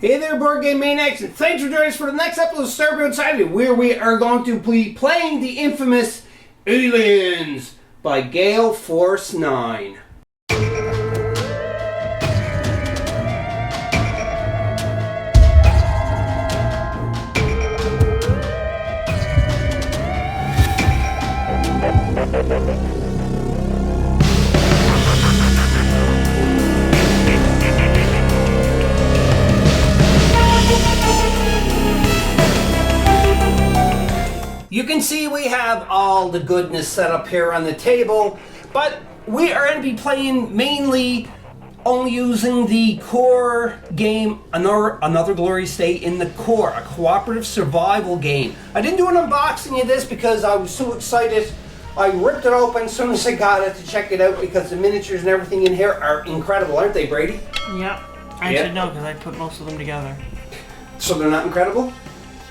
Hey there, Board Game Maniacs, and thanks for joining us for the next episode of Starbound Saturday, where we are going to be playing the infamous Aliens by Gale Force 9. You can see we have all the goodness set up here on the table, but we are going to be playing mainly only using the core game, Another Glorious Day in the Core, a cooperative survival game. I didn't do an unboxing of this because I was so excited. I ripped it open as soon as I got it to check it out because the miniatures and everything in here are incredible, aren't they, Brady? Yeah, I should know because I put most of them together. So they're not incredible?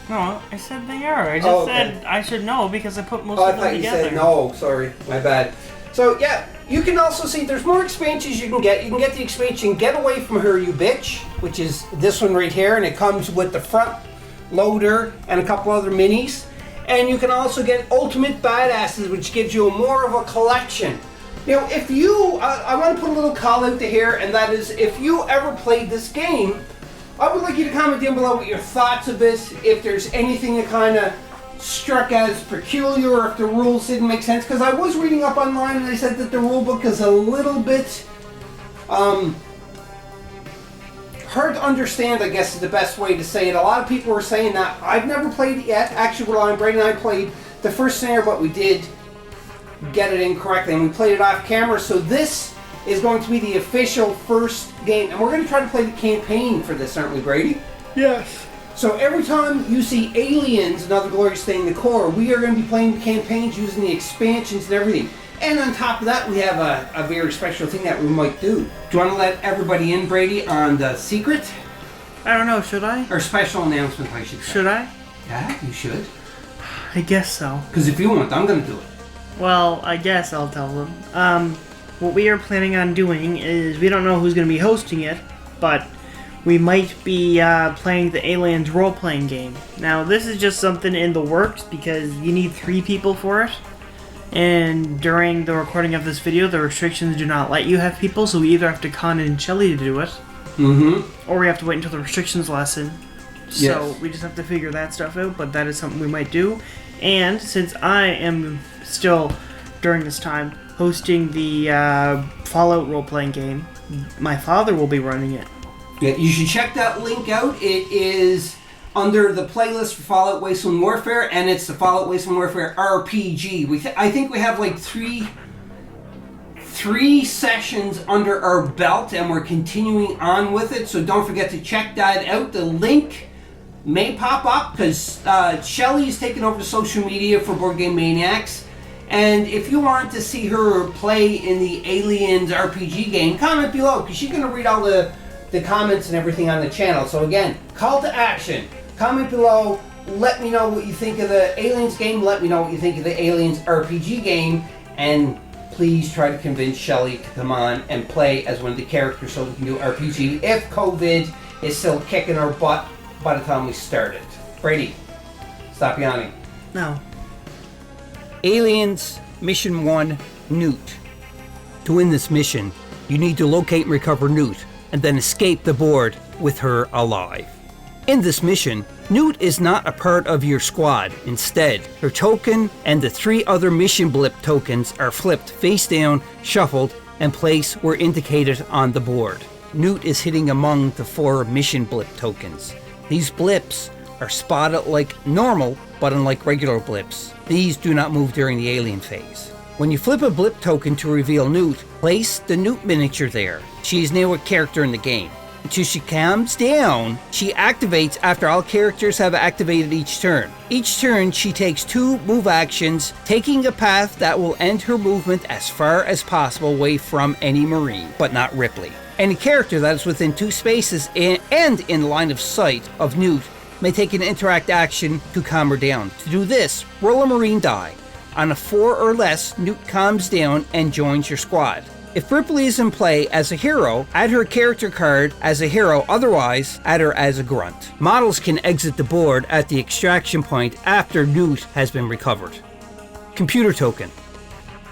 No, I said they are. I just said I should know because I put most of them together. I thought you said no. Sorry, my bad. So yeah, you can also see there's more expansions you can get. You can get the expansion Get Away From Her, You Bitch, which is this one right here, and it comes with the front loader and a couple other minis. And you can also get Ultimate Badasses, which gives you more of a collection. You know, if you, I want to put a little call out to here, and that is, if you ever played this game, I would like you to comment down below what your thoughts of this, if there's anything that kind of struck as peculiar, or if the rules didn't make sense, because I was reading up online and they said that the rule book is a little bit hard to understand, I guess is the best way to say it. A lot of people were saying that. I've never played it yet. Actually, Brady and I played the first scenario, but we did get it incorrectly, and we played it off camera, so this is going to be the official first game, and we're going to try to play the campaign for this, aren't we, Brady? Yes. So every time you see Aliens, Another Glorious Day in the Core, we are going to be playing the campaigns using the expansions and everything. And on top of that, we have a very special thing that we might do. Do you want to let everybody in, Brady, on the secret? I don't know, should I? Or special announcement, I should say. Should I? Yeah, you should. I guess so. Because if you want, I'm going to do it. Well, I guess I'll tell them. What we are planning on doing is, we don't know who's going to be hosting it, but we might be playing the Aliens role-playing game. Now, this is just something in the works because you need 3 people for it. And during the recording of this video, the restrictions do not let you have people, so we either have to con in Shelly to do it, or we have to wait until the restrictions lessen. So we just have to figure that stuff out, but that is something we might do. And since I am still, during this time, hosting the Fallout role-playing game, my father will be running it. Yeah, you should check that link out. It is under the playlist for Fallout Wasteland Warfare, and it's the Fallout Wasteland Warfare RPG. I think we have like three sessions under our belt, and we're continuing on with it, so don't forget to check that out. The link may pop up because Shelly is taking over the social media for Board Game Maniacs. And if you want to see her play in the Aliens RPG game, comment below, because she's going to read all the comments and everything on the channel. So again, call to action. Comment below, let me know what you think of the Aliens game, let me know what you think of the Aliens RPG game, and please try to convince Shelly to come on and play as one of the characters so we can do RPG if COVID is still kicking our butt by the time we start it. Brady, stop yawning. No. Aliens Mission 1, Newt. To win this mission, you need to locate and recover Newt, and then escape the board with her alive. In this mission, Newt is not a part of your squad. Instead, her token and the 3 other mission blip tokens are flipped face down, shuffled, and placed where indicated on the board. Newt is hidden among the 4 mission blip tokens. These blips are spotted like normal, but unlike regular blips, these do not move during the alien phase. When you flip a blip token to reveal Newt, place the Newt miniature there. She is now a character in the game. Until she calms down, she activates after all characters have activated each turn. Each turn, she takes 2 move actions, taking a path that will end her movement as far as possible away from any Marine, but not Ripley. Any character that is within 2 spaces and in line of sight of Newt may take an interact action to calm her down. To do this, roll a Marine die. On a 4 or less, Newt calms down and joins your squad. If Ripley is in play as a hero, add her character card as a hero, otherwise add her as a grunt. Models can exit the board at the extraction point after Newt has been recovered. Computer token.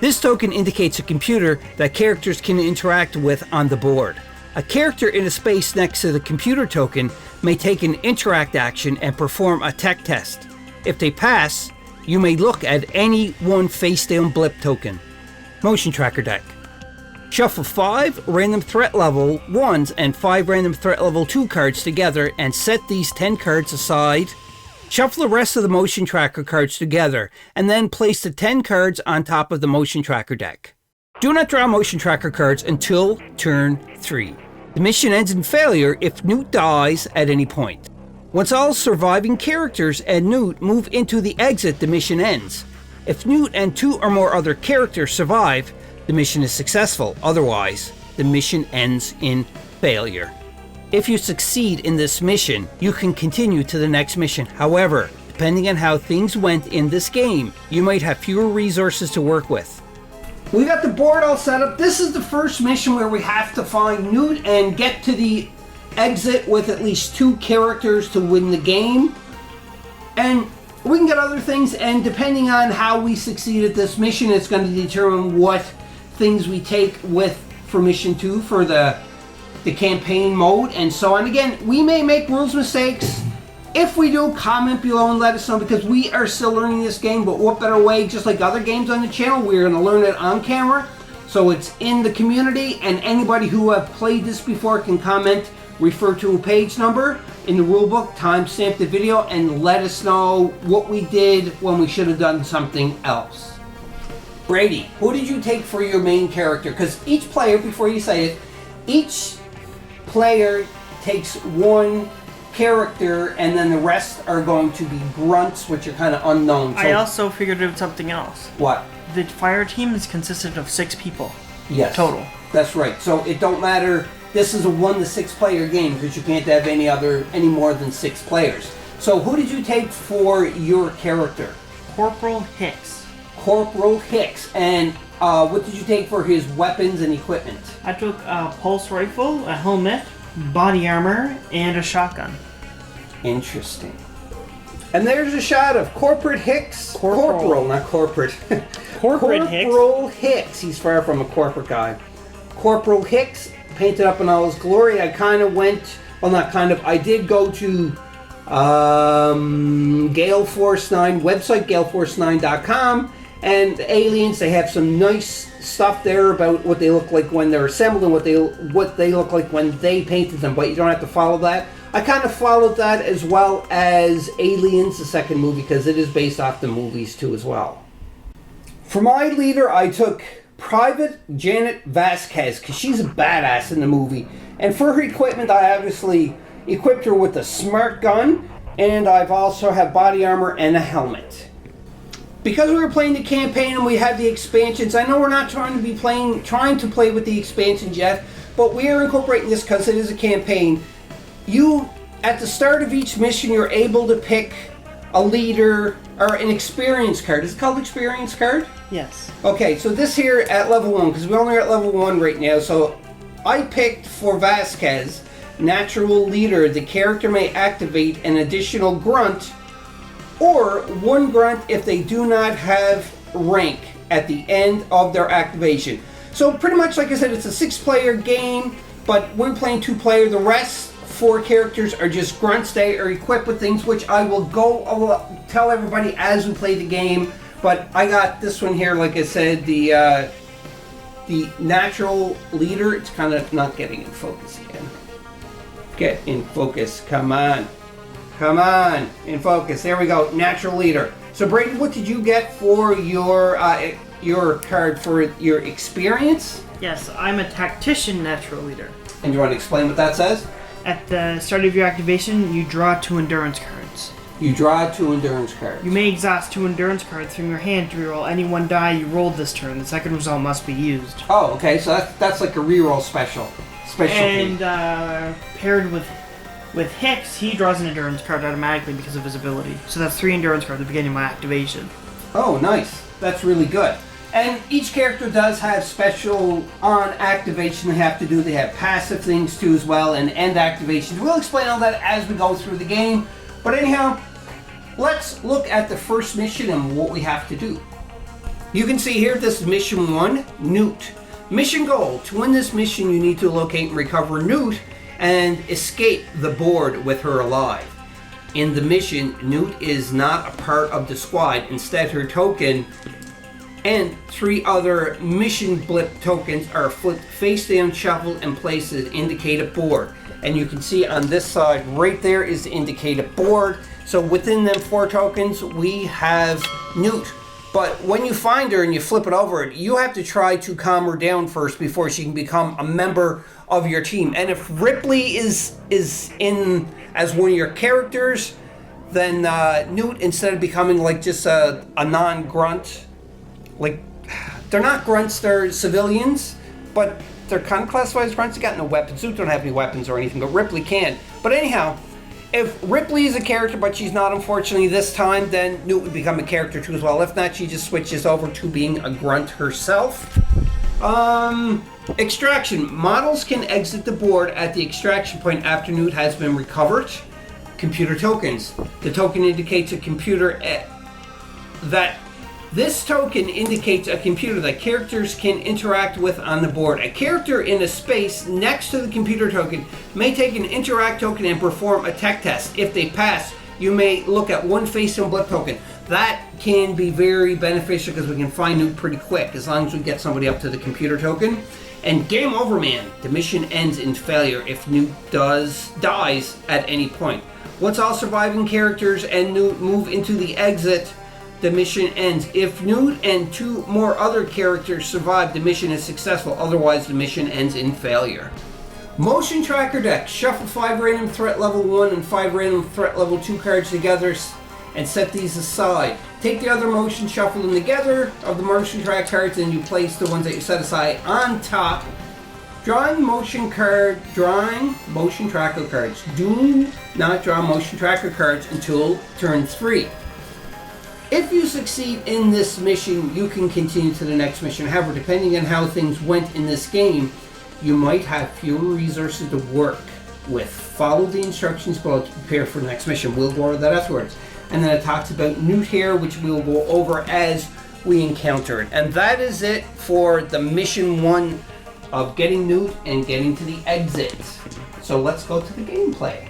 This token indicates a computer that characters can interact with on the board. A character in a space next to the computer token may take an interact action and perform a tech test. If they pass, you may look at any one face-down blip token. Motion tracker deck. Shuffle 5 random threat level 1s and 5 random threat level 2 cards together and set these 10 cards aside. Shuffle the rest of the motion tracker cards together and then place the 10 cards on top of the motion tracker deck. Do not draw motion tracker cards until turn 3. The mission ends in failure if Newt dies at any point. Once all surviving characters and Newt move into the exit, the mission ends. If Newt and 2 or more other characters survive, the mission is successful. Otherwise, the mission ends in failure. If you succeed in this mission, you can continue to the next mission. However, depending on how things went in this game, you might have fewer resources to work with. We got the board all set up. This is the first mission where we have to find Newt and get to the exit with at least 2 characters to win the game. And we can get other things, and depending on how we succeed at this mission, it's going to determine what things we take with for mission 2 for the campaign mode and so on. Again, we may make rules mistakes. If we do, comment below and let us know, because we are still learning this game, but what better way, just like other games on the channel, we're going to learn it on camera. So it's in the community, and anybody who have played this before can comment, refer to a page number in the rulebook, timestamp the video, and let us know what we did when we should have done something else. Brady, who did you take for your main character? Because each player, before you say it, each player takes one character, and then the rest are going to be grunts, which are kind of unknown. So, I also figured out something else. What? The fire team is consisted of 6 people. Yes. Total. That's right. So it don't matter. This is a 1 to 6 player game because you can't have any more than 6 players. So who did you take for your character? Corporal Hicks. Corporal Hicks. And what did you take for his weapons and equipment? I took a pulse rifle, a helmet, body armor, and a shotgun. Interesting. And there's a shot of Corporate Hicks. Corporal, not corporate. Corporal Hicks. He's far from a corporate guy. Corporal Hicks, painted up in all his glory. I kind of went, well, not kind of, I did go to Gale Force 9 website, galeforce9.com, and the aliens, they have some nice stuff there about what they look like when they're assembled and what they look like when they painted them, but you don't have to follow that. I kind of followed that, as well as Aliens, the second movie, because it is based off the movies too as well. For my leader, I took Private Janet Vasquez, because she's a badass in the movie. And for her equipment, I obviously equipped her with a smart gun, and I've also have body armor and a helmet. Because we were playing the campaign and we had the expansions, I know we're not trying to play with the expansions yet, but we are incorporating this because it is a campaign. At the start of each mission, you're able to pick a leader or an experience card. Is it called experience card? Yes. Okay, so this here at level 1, because we only are at level 1 right now, so I picked for Vasquez, natural leader. The character may activate an additional grunt, or 1 grunt if they do not have rank at the end of their activation. So pretty much, like I said, it's a 6-player game, but we're playing 2-player. The rest 4 characters are just grunts. They are equipped with things, which I will tell everybody as we play the game. But I got this one here, like I said, the natural leader. It's kind of not getting in focus again. Get in focus. Come on. Come on. In focus. There we go. Natural leader. So Brady, what did you get for your card for your experience? Yes, I'm a tactician natural leader. And you want to explain what that says? At the start of your activation, you draw 2 endurance cards. You draw 2 endurance cards. You may exhaust 2 endurance cards from your hand to reroll any 1 die you rolled this turn. The second result must be used. Oh, okay. So that's like a reroll specialty. And paired with Hicks, he draws an endurance card automatically because of his ability. So that's 3 endurance cards at the beginning of my activation. Oh, nice. That's really good. And each character does have special on activation they have to do. They have passive things too as well, and end activations. We'll explain all that as we go through the game. But anyhow, let's look at the first mission and what we have to do. You can see here, this is mission 1, Newt. Mission goal: to win this mission, you need to locate and recover Newt and escape the board with her alive. In the mission, Newt is not a part of the squad. Instead, her token and 3 other mission blip tokens are flipped face down, shuffled, and placed as indicated board. And you can see on this side right there is the indicated board. So within them 4 tokens, we have Newt. But when you find her and you flip it over, you have to try to calm her down first before she can become a member of your team. And if Ripley is in as one of your characters, then Newt, instead of becoming like just a non-grunt, like, they're not grunts, they're civilians, but they're kind of classified as grunts. They got no weapons. Newt don't have any weapons or anything, but Ripley can. But anyhow, if Ripley is a character, but she's not, unfortunately, this time, then Newt would become a character too as well. If not, she just switches over to being a grunt herself. Extraction. Models can exit the board at the extraction point after Newt has been recovered. Computer tokens. The token indicates a computer that this token indicates a computer that characters can interact with on the board. A character in a space next to the computer token may take an interact token and perform a tech test. If they pass, you may look at one face and blip token. That can be very beneficial because we can find Newt pretty quick as long as we get somebody up to the computer token. And game over, man. The mission ends in failure if Newt dies at any point. Once all surviving characters and Newt move into the exit, the mission ends. If Newt and 2 more other characters survive, the mission is successful. Otherwise, the mission ends in failure. Motion tracker deck. Shuffle 5 random threat level 1 and 5 random threat level 2 cards together and set these aside. Take the other motion, shuffle them together of the motion track cards, and you place the ones that you set aside on top. Drawing motion tracker cards. Do not draw motion tracker cards until turn 3. If you succeed in this mission, you can continue to the next mission. However, depending on how things went in this game, you might have fewer resources to work with. Follow the instructions below to prepare for the next mission. We'll go over that afterwards. And then it talks about Newt here, which we'll go over as we encounter it. And that is it for the mission 1 of getting Newt and getting to the exit. So let's go to the gameplay.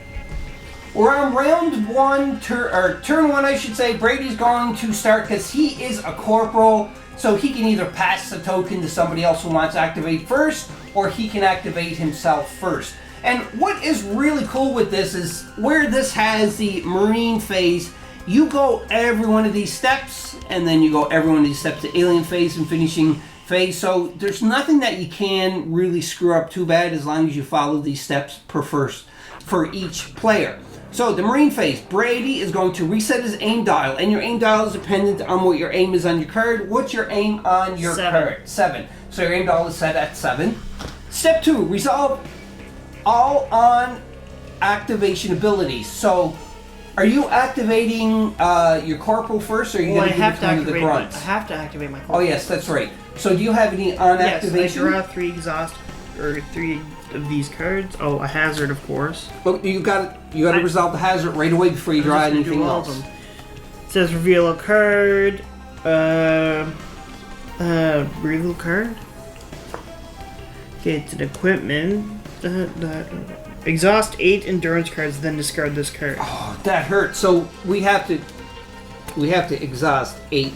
We're on round 1, turn 1 I should say. Brady's going to start because he is a corporal, so he can either pass the token to somebody else who wants to activate first, or he can activate himself first. And what is really cool with this is where this has the Marine phase, you go every one of these steps, and then you go every one of these steps to Alien phase and finishing phase. So there's nothing that you can really screw up too bad as long as you follow these steps for each player. So the Marine phase, Brady is going to reset his aim dial, and your aim dial is dependent on what your aim is on your card. What's your aim on your card? 7. So your aim dial is set at 7. Step 2, resolve all on activation abilities. So are you activating your corporal first, or are you going to give it to one of the grunts? I have to activate my corporal. Oh yes, that's right. So do you have any on activation? Yes, I draw 3 exhaust, or 3 of these cards. Oh, a hazard, of course. But you got to resolve the hazard right away before you draw anything else. It says reveal a card. Reveal card. Okay, it's an equipment. Exhaust 8 endurance cards, then discard this card. Oh, that hurts. So we have to exhaust 8.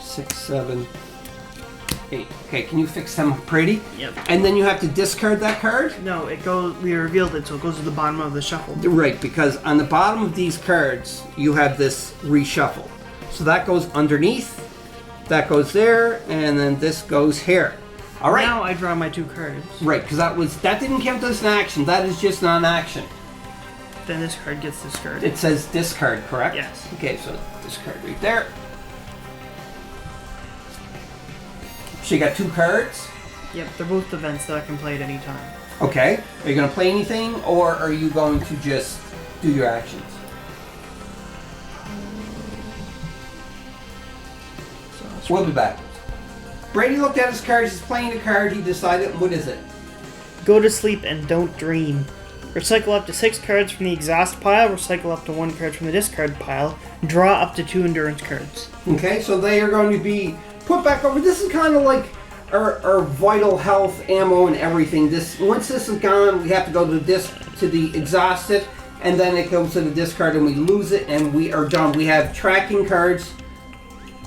Six, 7, 8. Okay, can you fix them pretty? Yep. And then you have to discard that card? No, it goes. We revealed it, so it goes to the bottom of the shuffle. Right, because on the bottom of these cards, you have this reshuffle. So that goes underneath, that goes there, and then this goes here. All right. Now I draw my 2 cards. Right, because that didn't count as an action. That is just non-action. Then this card gets discarded. It says discard, correct? Yes. Okay, so discard right there. So you got 2 cards. Yep, they're both events that I can play at any time. Okay. Are you going to play anything, or are you going to just do your actions. We'll be back. Brady looked at his cards, he's playing a card, he decided, what is it? Go to sleep and don't dream. Recycle up to 6 cards from the exhaust pile, recycle up to 1 card from the discard pile, draw up to 2 endurance cards. Okay, so they are going to be put back over. This is kind of like our vital health ammo and everything. Once this is gone, we have to go to the exhausted, and then it goes to the discard and we lose it and we are done. We have tracking cards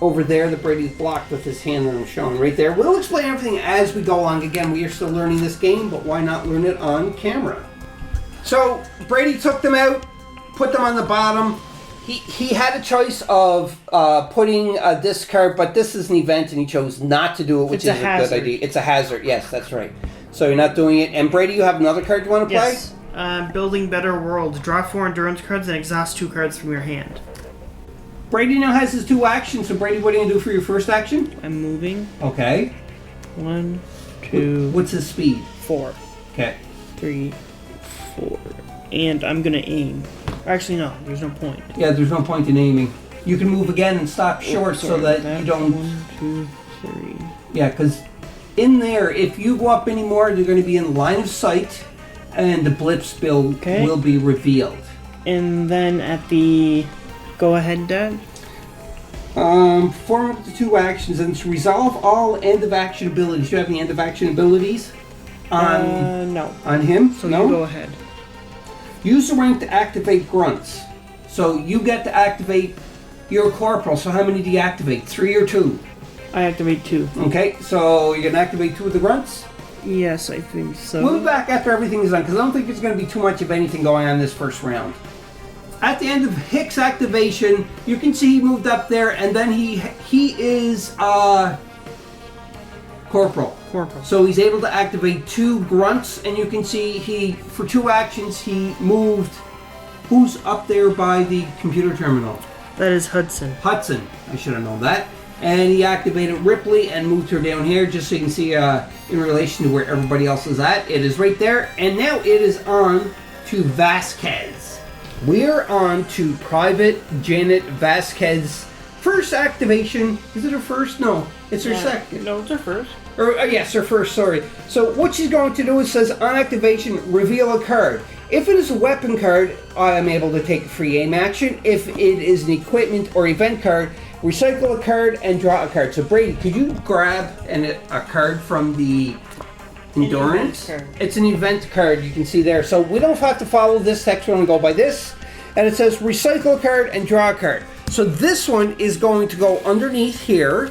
over there that Brady's blocked with his hand that I'm showing right there. We'll explain everything as we go along. Again, we are still learning this game, but why not learn it on camera? So Brady took them out, put them on the bottom. He had a choice of putting a discard, but this is an event and he chose not to do it, which is a good idea. It's a hazard, yes, that's right. So you're not doing it. And Brady, you have another card you want to play? Yes. Building Better World. Draw 4 endurance cards and exhaust 2 cards from your hand. Brady now has his 2 actions. So Brady, what are you going to do for your first action? I'm moving. Okay. 1, 2... What's his speed? 4. Okay. 3, 4. And I'm going to aim. Actually, no. There's no point. Yeah, there's no point in aiming. You can move again and stop short so that you don't... 1, 2, 3. Yeah, because in there, if you go up anymore, you're going to be in line of sight and the blips will be revealed. And then at the... Go ahead, Dad. Perform up to 2 actions and resolve all end of action abilities. Do you have any end of action abilities? No. On him? So no? you go ahead. Use the rank to activate grunts. So you get to activate your corporal. So how many do you activate? 3 or 2? I activate 2. Okay, so you're going to activate 2 of the grunts? Yes, I think so. We'll be back after everything is done, because I don't think there's going to be too much of anything going on this first round. At the end of Hick's activation, you can see he moved up there, and then he is corporal. So he's able to activate 2 grunts, and you can see for 2 actions he moved. Who's up there by the computer terminal? That is Hudson. Hudson. I should have known that. And he activated Ripley and moved her down here, just so you can see in relation to where everybody else is at. It is right there, and now it is on to Vasquez. We're on to Private Janet Vasquez. First activation. Is it her first? No, it's her second. No, it's her first. Or yes, her first, sorry. So what she's going to do is says on activation, reveal a card. If it is a weapon card, I am able to take a free aim action. If it is an equipment or event card, recycle a card and draw a card. So Brady, could you grab a card from the endurance? It's an event card, you can see there. So we don't have to follow this text, we're going to go by this. And it says recycle a card and draw a card. So this one is going to go underneath here.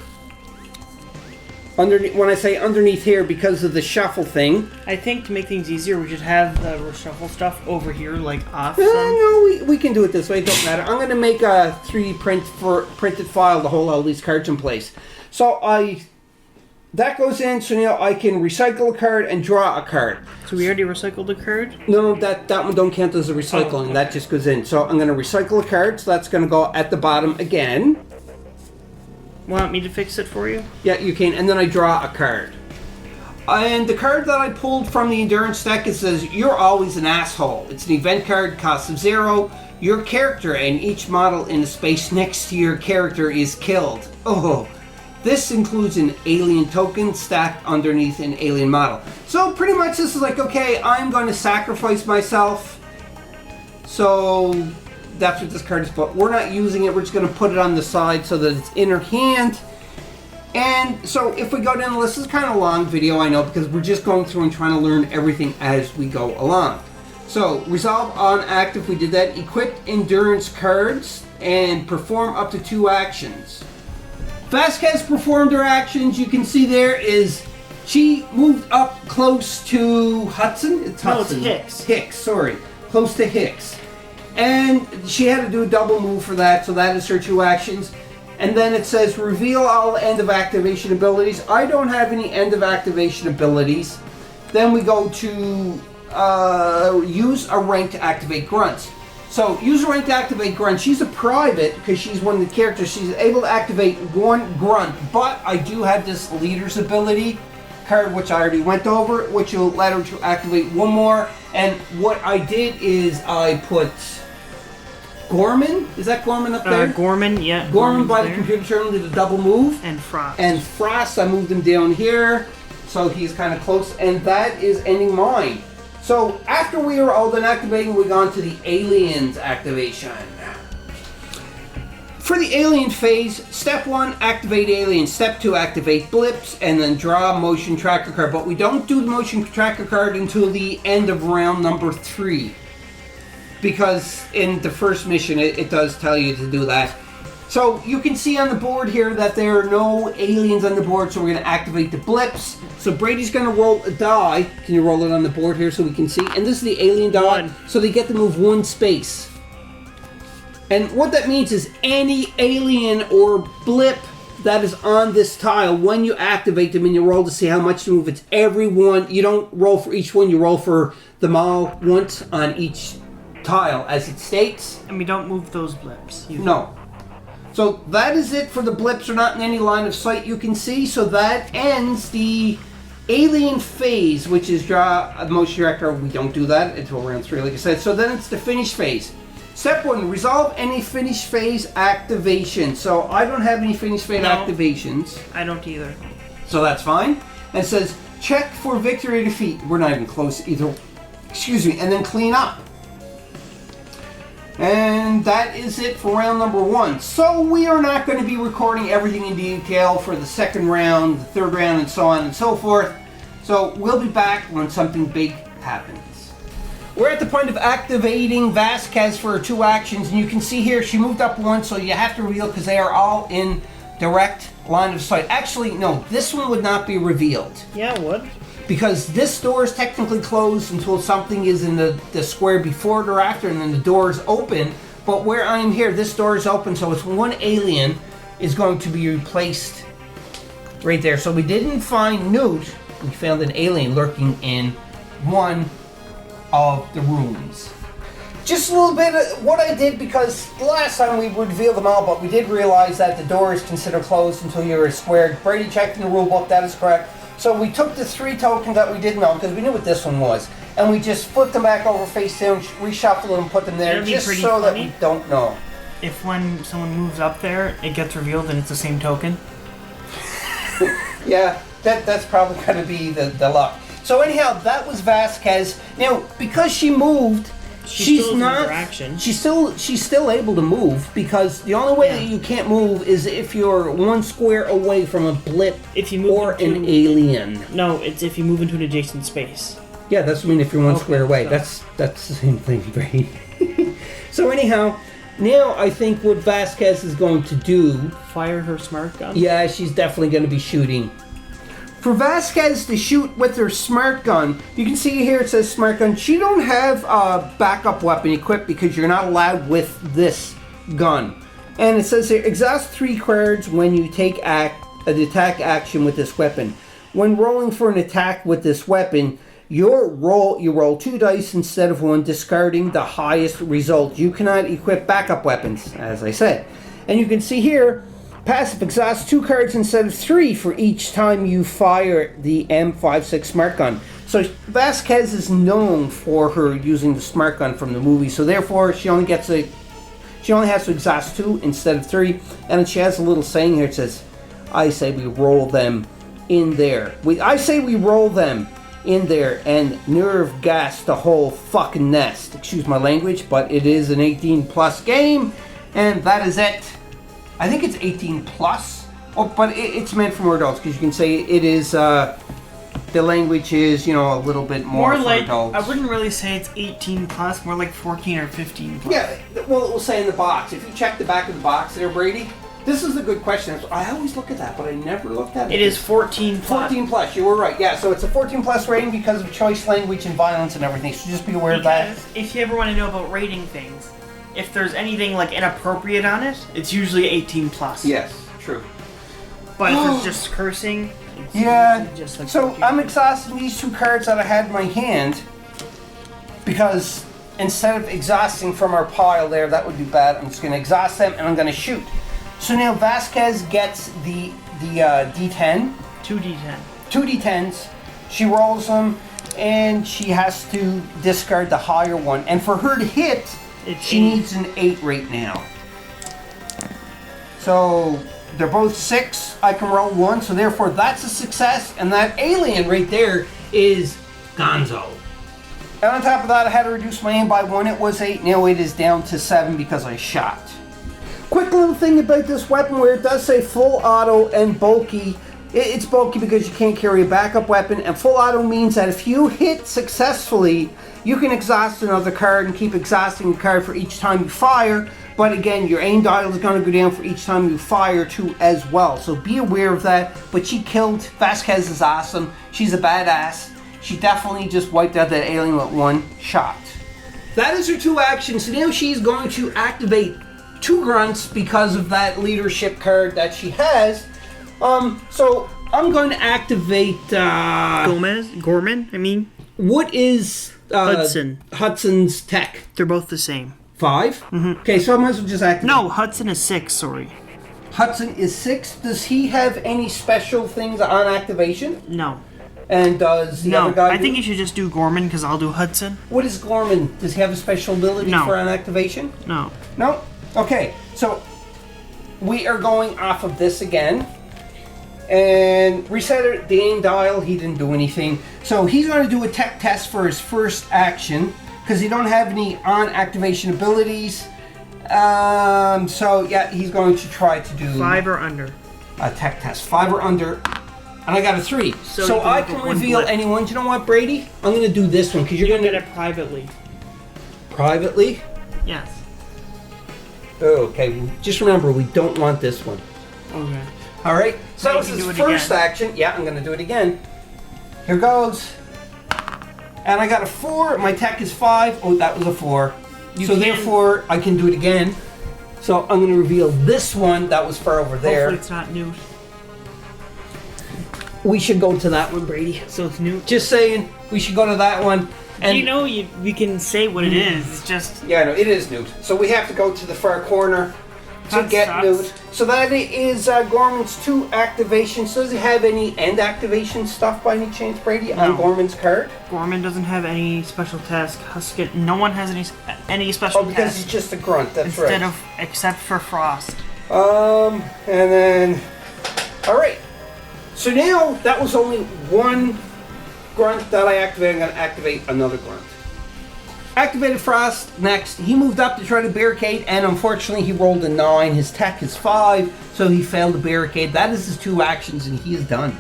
When I say underneath here, because of the shuffle thing. I think to make things easier, we should have the reshuffle stuff over here, like off. No, we can do it this way. It don't matter. I'm going to make a 3D printed file to hold all these cards in place. So that goes in, so now I can recycle a card and draw a card. So we already recycled a card? No, that one don't count as a recycling. Oh, okay. That just goes in. So I'm going to recycle a card, so that's going to go at the bottom again. Want me to fix it for you? Yeah, you can. And then I draw a card. And the card that I pulled from the endurance deck, it says, you're always an asshole. It's an event card, cost of 0. Your character and each model in the space next to your character is killed. Oh, this includes an alien token stacked underneath an alien model. So pretty much this is like, okay, I'm going to sacrifice myself. So that's what this card is, but we're not using it. We're just going to put it on the side so that it's in her hand. And so if we go down the list, this is kind of a long video, I know, because we're just going through and trying to learn everything as we go along. So resolve on active, we did that. Equip endurance cards and perform up to 2 actions. Vasquez performed her actions. You can see there is she moved up close to Hudson. It's Hudson. No, it's Hicks. Hicks, sorry. Close to Hicks. And she had to do a double move for that, so that is her 2 actions. And then it says reveal all end of activation abilities. I don't have any end of activation abilities. Then we go to use a rank to activate grunts. So use a rank to activate grunt. She's a private because she's one of the characters. She's able to activate 1 grunt, but I do have this leader's ability card, which I already went over, which will let her to activate 1 more. And what I did is I put Gorman? Is that Gorman up there? Gorman, yeah. Gorman by the there. computer terminal did a double move. And Frost. And Frost, I moved him down here, so he's kind of close. And that is ending mine. So after we are all done activating, we go on to the aliens activation. For the alien phase, step 1, activate aliens. Step 2, activate blips, and then draw a motion tracker card. But we don't do the motion tracker card until the end of round number 3. Because in the first mission, it does tell you to do that. So you can see on the board here that there are no aliens on the board, so we're going to activate the blips. So Brady's going to roll a die. Can you roll it on the board here so we can see? And this is the alien die, 1. so they get to move 1 space. And what that means is any alien or blip that is on this tile, when you activate them and you roll to see how much to move, it's every one. You don't roll for each one, you roll for them all once on each tile, as it states. And we don't move those blips. No. So that is it for the blips. Are not in any line of sight you can see. So that ends the alien phase, which is draw a motion director. We don't do that until round 3, like I said. So then it's the finish phase. Step 1, resolve any finish phase activation. So I don't have any finish phase activations. I don't either. So that's fine. And it says, check for victory or defeat. We're not even close either. Excuse me. And then clean up. And that is it for round number 1. So we are not going to be recording everything in detail for the second round, the third round, and so on and so forth. So we'll be back when something big happens. We're at the point of activating Vasquez for her 2 actions, and you can see here she moved up 1, so you have to reveal because they are all in direct line of sight. Actually, no, this one would not be revealed. Yeah, it would. Because this door is technically closed until something is in the square before it or after, and then the door is open. But where I am here, this door is open, so it's 1 alien is going to be replaced right there. So we didn't find Newt, we found an alien lurking in one of the rooms. Just a little bit of what I did, because last time we revealed them all, but we did realize that the door is considered closed until you're squared. Brady checked in the rule book, that is correct. So we took the 3 tokens that we didn't know, because we knew what this one was, and we just flipped them back over face down, reshuffled them, and put them there, just so that we don't know. If when someone moves up there, it gets revealed and it's the same token. Yeah, that's probably going to be the luck. So anyhow, that was Vasquez. Now, because she moved, she's still able to move, because the only way that you can't move is if you're 1 square away from a blip or an alien. No, it's if you move into an adjacent space. Yeah, that's if you're 1 square away. So. That's the same thing, Brady. So anyhow, now I think what Vasquez is going to do... Fire her smart gun? Yeah, she's definitely going to be shooting. For Vasquez to shoot with her smart gun, you can see here it says smart gun. She don't have a backup weapon equipped because you're not allowed with this gun. And it says here, exhaust 3 cards when you take an attack action with this weapon. When rolling for an attack with this weapon, you roll 2 dice instead of 1, discarding the highest result. You cannot equip backup weapons, as I said. And you can see here, passive, exhaust 2 cards instead of 3 for each time you fire the M56 smart gun. So Vasquez is known for her using the smart gun from the movie, so therefore she only has to exhaust 2 instead of 3. And she has a little saying here. It says, "I say we roll them in there. I say we roll them in there and nerve gas the whole fucking nest." Excuse my language, but it is an 18+ game, and that is it. I think it's 18+, but it's meant for more adults, because you can say it is, the language is, a little bit more for adults. I wouldn't really say it's 18+, more like 14 or 15+. Yeah, well, it will say in the box. If you check the back of the box there, Brady, this is a good question. I always look at that, but I never looked at it. It is 14+. 14+, you were right. Yeah, so it's a 14+ rating because of choice language and violence and everything, so just be aware of that. If you ever want to know about rating things, if there's anything like inappropriate on it, it's usually 18+. Yes, true. But if it's just cursing, it's just like so I'm exhausting these 2 cards that I had in my hand, because instead of exhausting from our pile there, that would be bad. I'm just going to exhaust them and I'm going to shoot. So now Vasquez gets the D10. 2d10. 2d10s. She rolls them and she has to discard the higher one. And for her to hit, She needs an 8 right now. So they're both 6. I can roll 1, so therefore that's a success. And that alien right there is Gonzo. And on top of that, I had to reduce my aim by 1. It was 8. Now it is down to 7 because I shot. Quick little thing about this weapon where it does say full auto and bulky. It's bulky because you can't carry a backup weapon, and full auto means that if you hit successfully, you can exhaust another card and keep exhausting the card for each time you fire. But again, your aim dial is going to go down for each time you fire too as well. So be aware of that. But she killed. Vasquez is awesome. She's a badass. She definitely just wiped out that alien with 1 shot. That is her 2 actions. Now she's going to activate 2 grunts because of that leadership card that she has. So I'm going to activate Gorman, I mean. What is Hudson. Hudson's tech? They're both the same. 5? Mm-hmm. Okay, so I might as well just activate. No, Hudson is 6, sorry. Hudson is 6. Does he have any special things on activation? No. And does the other guy I think you should just do Gorman because I'll do Hudson. What is Gorman? Does he have a special ability for on activation? No. No? Okay, so we are going off of this again. And reset the aim dial. He didn't do anything. So he's going to do a tech test for his first action because he don't have any on activation abilities. So yeah, he's going to try to do 5 or under. A tech test. 5 or under. And I got a 3. So I can reveal anyone. Do you know what, Brady? I'm going to do this one because you're going to get it privately. Privately? Yes. Okay, just remember we don't want this one. Okay. All right. So that was his first action. Yeah, I'm going to do it again. Here goes. And I got a 4. My tech is 5. Oh, that was a 4. Therefore, I can do it again. So I'm going to reveal this one that was far over there. Hopefully it's not Newt. We should go to that one, Brady. So it's Newt? Just saying, we should go to that one. And you know, we can say what it is. It's just... Yeah, no, it is Newt. So we have to go to the far corner to get Newt. So that is Gorman's 2 activations. Does he have any end activation stuff by any chance, Brady, on Gorman's card? Gorman doesn't have any special task. Husket, no one has any special task. Oh, because he's just a grunt, that's right. Except for Frost. And then... Alright. So now, that was only 1 grunt that I activated. I'm going to activate another grunt. Activated Frost next. He moved up to try to barricade, and unfortunately he rolled a 9. His tech is 5, so he failed to barricade. That is his 2 actions, and he is done.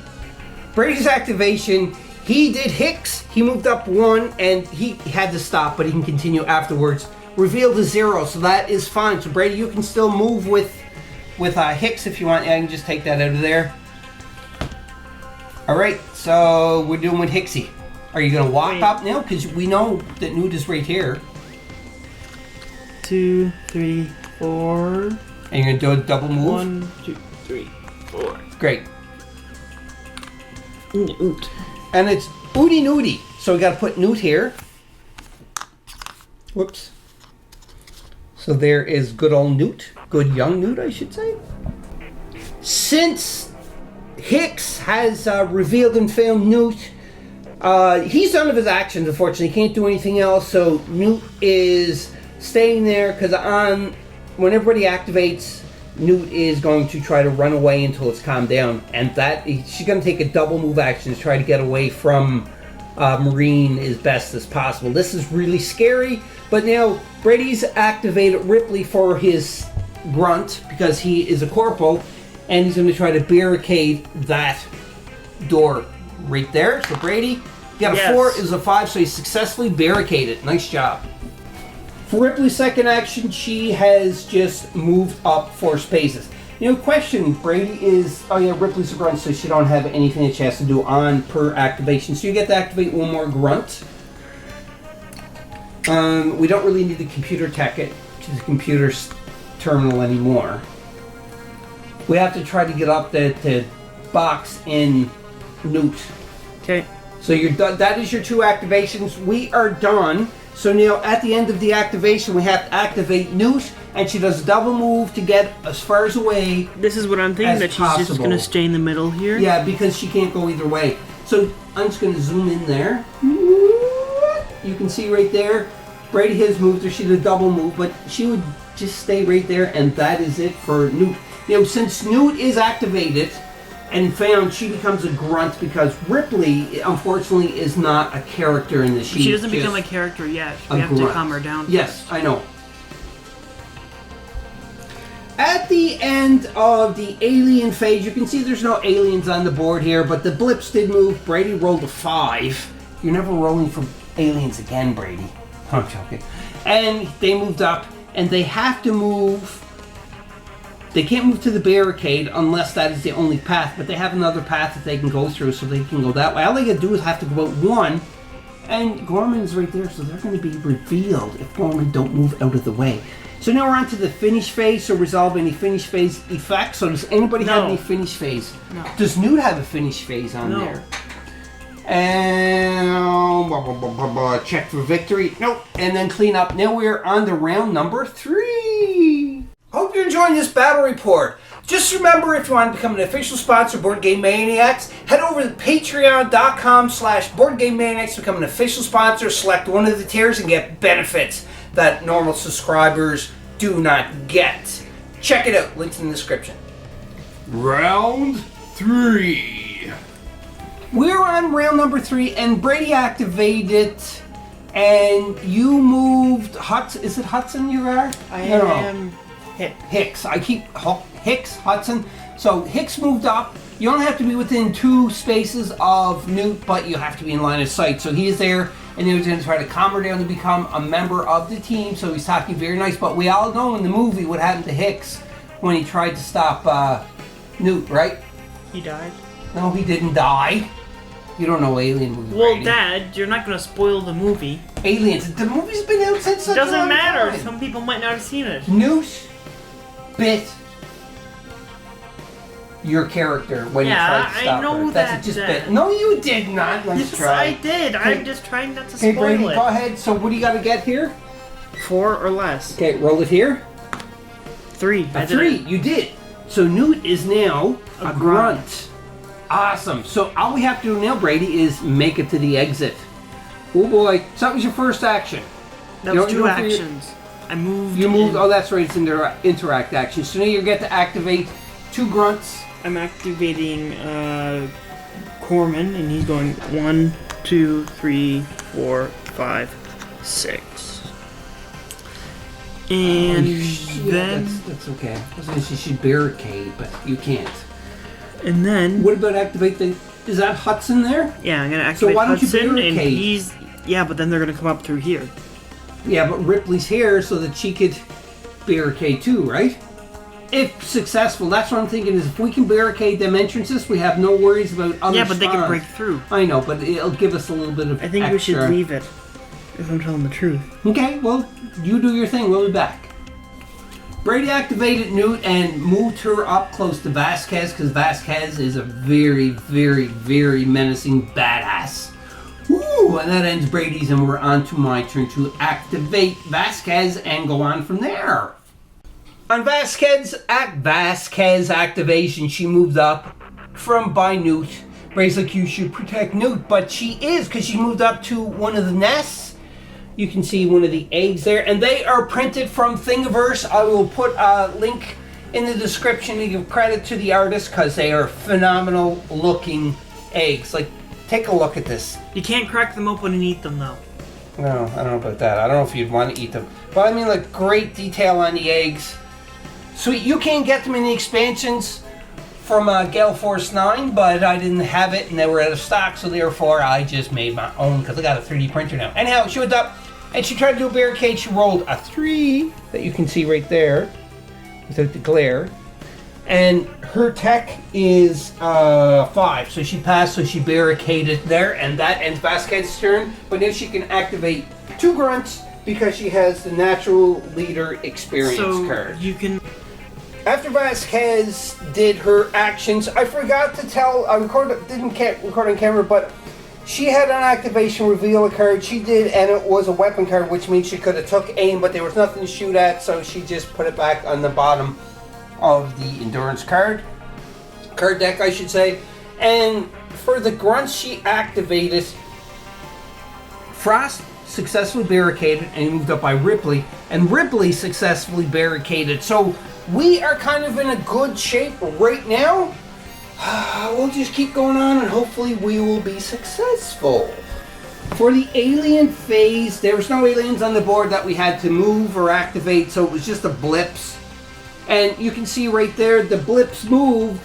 Brady's activation, he did Hicks. He moved up 1, and he had to stop, but he can continue afterwards. Revealed a 0, so that is fine. So Brady, you can still move with Hicks if you want. I can just take that out of there. Alright, so we're doing with Hicksy. Are you going to walk up now? Because we know that Newt is right here. 2, 3, 4. And you're going to do a double move? 1, 2, 3, 4. Great. Newt. And it's Ooty Newty. So we got to put Newt here. Whoops. So there is good old Newt. Good young Newt, I should say. Since Hicks has revealed and failed Newt, he's done of his actions, unfortunately. He can't do anything else, so Newt is staying there because when everybody activates, Newt is going to try to run away until it's calmed down, and she's going to take a double move action to try to get away from Marine as best as possible. This is really scary, but now Brady's activated Ripley for his grunt because he is a corporal, and he's going to try to barricade that door right there. So Brady, you got a 4, is a 5, so he successfully barricaded. Nice job. For Ripley's second action, she has just moved up 4 spaces. You know, question, Brady, is... Oh yeah, Ripley's a grunt, so she don't have anything that she has to do on per activation. So you get to activate 1 more grunt. We don't really need the computer tech it to the computer's terminal anymore. We have to try to get up the box in Newt. Okay. So you're done. That is your 2 activations. We are done. So now at the end of the activation, we have to activate Newt, and she does a double move to get as far as away. This is what I'm thinking, that she's just going to stay in the middle here. Yeah, because she can't go either way. So I'm just going to zoom in there. You can see right there. Brady has moved her. She did a double move, but she would just stay right there, and that is it for Newt. You know, since Newt is activated and found, she becomes a grunt because Ripley, unfortunately, is not a character in the sheet. She doesn't become a character yet. We have to calm her down. Yes, I know. At the end of the alien phase, you can see there's no aliens on the board here, but the blips did move. Brady rolled a 5. You're never rolling for aliens again, Brady. I'm joking. And they moved up, and they have to move. They can't move to the barricade unless that is the only path, but they have another path that they can go through, so they can go that way. All they gotta do is have to go out 1, and Gorman's right there, so they're going to be revealed if Gorman don't move out of the way. So now we're on to the finish phase, so resolve any finish phase effects. So does anybody have any finish phase? No. Does Newt have a finish phase on there? And check for victory. Nope. And then clean up. Now we're on to round number 3. Hope you're enjoying this battle report. Just remember, if you want to become an official sponsor of Board Game Maniacs, head over to patreon.com/BoardGameManiacs, become an official sponsor, select one of the tiers, and get benefits that normal subscribers do not get. Check it out. Links in the description. Round 3. We're on round number 3, and Brady activated, and you moved Hudson. Is it Hudson you are? I am Hicks. I keep Hicks, Hudson. So Hicks moved up. You only have to be within 2 spaces of Newt, but you have to be in line of sight. So he is there, and he was going to try to calm her down to become a member of the team. So he's talking very nice. But we all know in the movie what happened to Hicks when he tried to stop Newt, right? He died. No, he didn't die. You don't know Alien movie. Well, Brady. Dad, you're not going to spoil the movie. Aliens. The movie's been out since such It doesn't a long matter. time. Some people might not have seen it. Newt bit your character when you tried to stop I know her. that. Just bit. No, you did not. Let's Yes, try. I did. Okay. I'm just trying not to Okay, spoil Brady, it. go ahead. So what do you got to get here? 4 or less. Okay, roll it here. 3. A 3. You did. So Newt is now A a grunt. Awesome. So all we have to do now, Brady, is make it to the exit. Oh boy. So that was your first action. That was 2 actions. I moved. You moved. Oh, that's right. It's in the interact action. So now you get to activate 2 grunts. I'm activating Corman, and he's going 1, 2, 3, 4, 5, 6. And then that's okay. I was gonna say you should barricade, but you can't. And then What about activate the? Is that Hudson there? yeah, I'm gonna So activate why don't you Hudson, and barricade? he's but then they're gonna come up through here. Yeah, but Ripley's here so that she could barricade too, right? If successful, that's what I'm thinking is if we can barricade them entrances, we have no worries about other Yeah, but they can spawns. break through. I know, but it'll give us a little bit of I think we should extra. leave it. If I'm telling the truth. Okay, well, you do your thing. We'll be back. Brady activated Newt and moved her up close to Vasquez because Vasquez is a very, very, very menacing badass. Woo! And that ends Brady's, and we're on to my turn to activate Vasquez and go on from there. On Vasquez activation, she moved up from by Newt. Brady's like, you should protect Newt, but she is because she moved up to one of the nests. You can see one of the eggs there, and they are printed from Thingiverse. I will put a link in the description to give credit to the artist because they are phenomenal looking eggs. Like, take a look at this. You can't crack them open and eat them though. No, I don't know about that. I don't know if you'd want to eat them. But I mean, like, great detail on the eggs. Sweet. You can't get them in the expansions from Gale Force 9, but I didn't have it and they were out of stock, so therefore I just made my own because I got a 3D printer now. Anyhow, she went up and she tried to do a barricade. She rolled a 3 that you can see right there without the glare. And her tech is 5, so she passed, so she barricaded there, and that ends Vasquez's turn. But now she can activate 2 grunts because she has the natural leader experience card. You can. After Vasquez did her actions, I forgot to tell, didn't record on camera, but she had an activation reveal a card. She did, and it was a weapon card, which means she could have took aim, but there was nothing to shoot at, so she just put it back on the bottom of the endurance card deck, I should say. And for the grunts, she activated Frost successfully barricaded, and he moved up by Ripley, and Ripley successfully barricaded. So we are kind of in a good shape right now. We'll just keep going on, and hopefully we will be successful. For the alien phase, there was no aliens on the board that we had to move or activate, so it was just the blips. And you can see right there, the blips moved,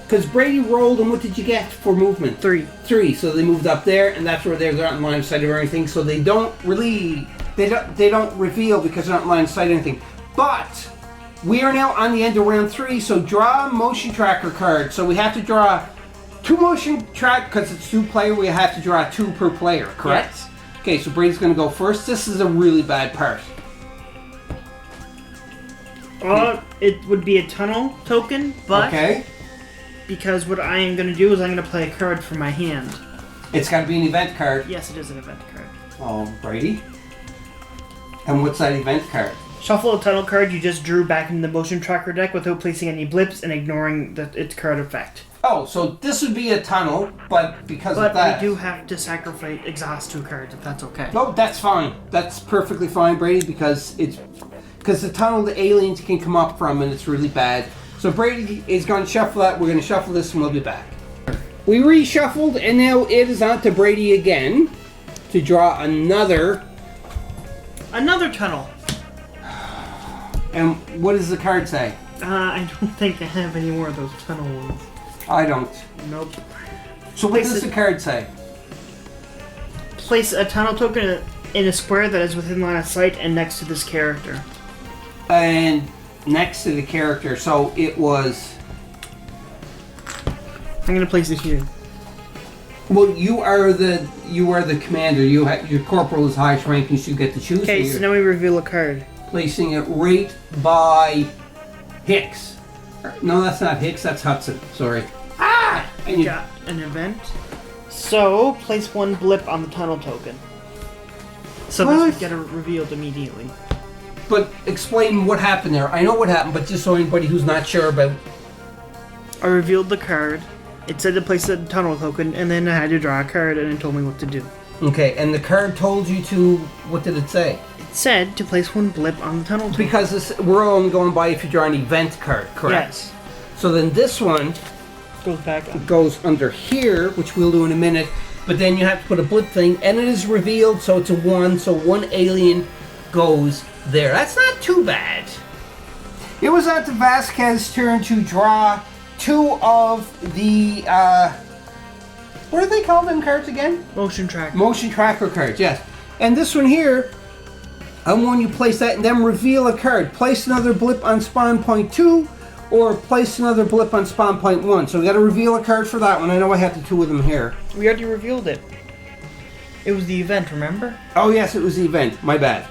because Brady rolled, and what did you get for movement? 3. 3, so they moved up there, and that's where they're not in line of sight or anything, so they don't really, they don't reveal because they're not in line of sight or anything. But we are now on the end of round 3, so draw a motion tracker card. So we have to draw 2 motion track, because it's 2 player, we have to draw 2 per player, correct? Yes. Okay, so Brady's going to go first. This is a really bad part. It would be a tunnel token, but Okay. because what I am going to do is I'm going to play a card from my hand. It's got to be an event card. Yes, it is an event card. Oh, Brady. And what's that event card? Shuffle a tunnel card you just drew back into the motion tracker deck without placing any blips and ignoring its card effect. Oh, so this would be a tunnel, but because of But that... we do have to sacrifice exhaust 2 cards if that's okay. No, that's fine. That's perfectly fine, Brady, because the tunnel the aliens can come up from, and it's really bad. So Brady is going to shuffle that. We're going to shuffle this, and we'll be back. We reshuffled, and now it is on to Brady again to draw another. Another tunnel. And what does the card say? I don't think I have any more of those tunnel ones. I don't. Nope. So what does the card say? Place a tunnel token in a square that is within line of sight and next to this character. And next to the character, so it was... I'm gonna place it here. Well, you are the commander. Your corporal is highest rank, and you get to choose. Okay, so now we reveal a card. Placing it right by Hicks. No, that's not Hicks. That's Hudson. Sorry. Ah! And you Got an event. So place 1 blip on the tunnel token. So this would get revealed immediately. But explain what happened there. I know what happened, but just so anybody who's not sure about... I revealed the card. It said to place a tunnel token, and then I had to draw a card, and it told me what to do. Okay, and the card told you to... What did it say? It said to place 1 blip on the tunnel token. Because we're only going by if you draw an event card, correct? Yes. So then this one Goes back up. goes under here, which we'll do in a minute, but then you have to put a blip thing, and it is revealed, so it's a 1, so 1 alien goes there. That's not too bad. It was on to Vasquez's turn to draw 2 of the, what do they call them cards again? Motion tracker. Motion tracker cards, yes. And this one here, I want you to place that and then reveal a card. Place another blip on spawn point 2, or place another blip on spawn point 1. So we got to reveal a card for that one. I know I have the 2 of them here. We already revealed it. It was the event, remember? Oh yes, it was the event. My bad.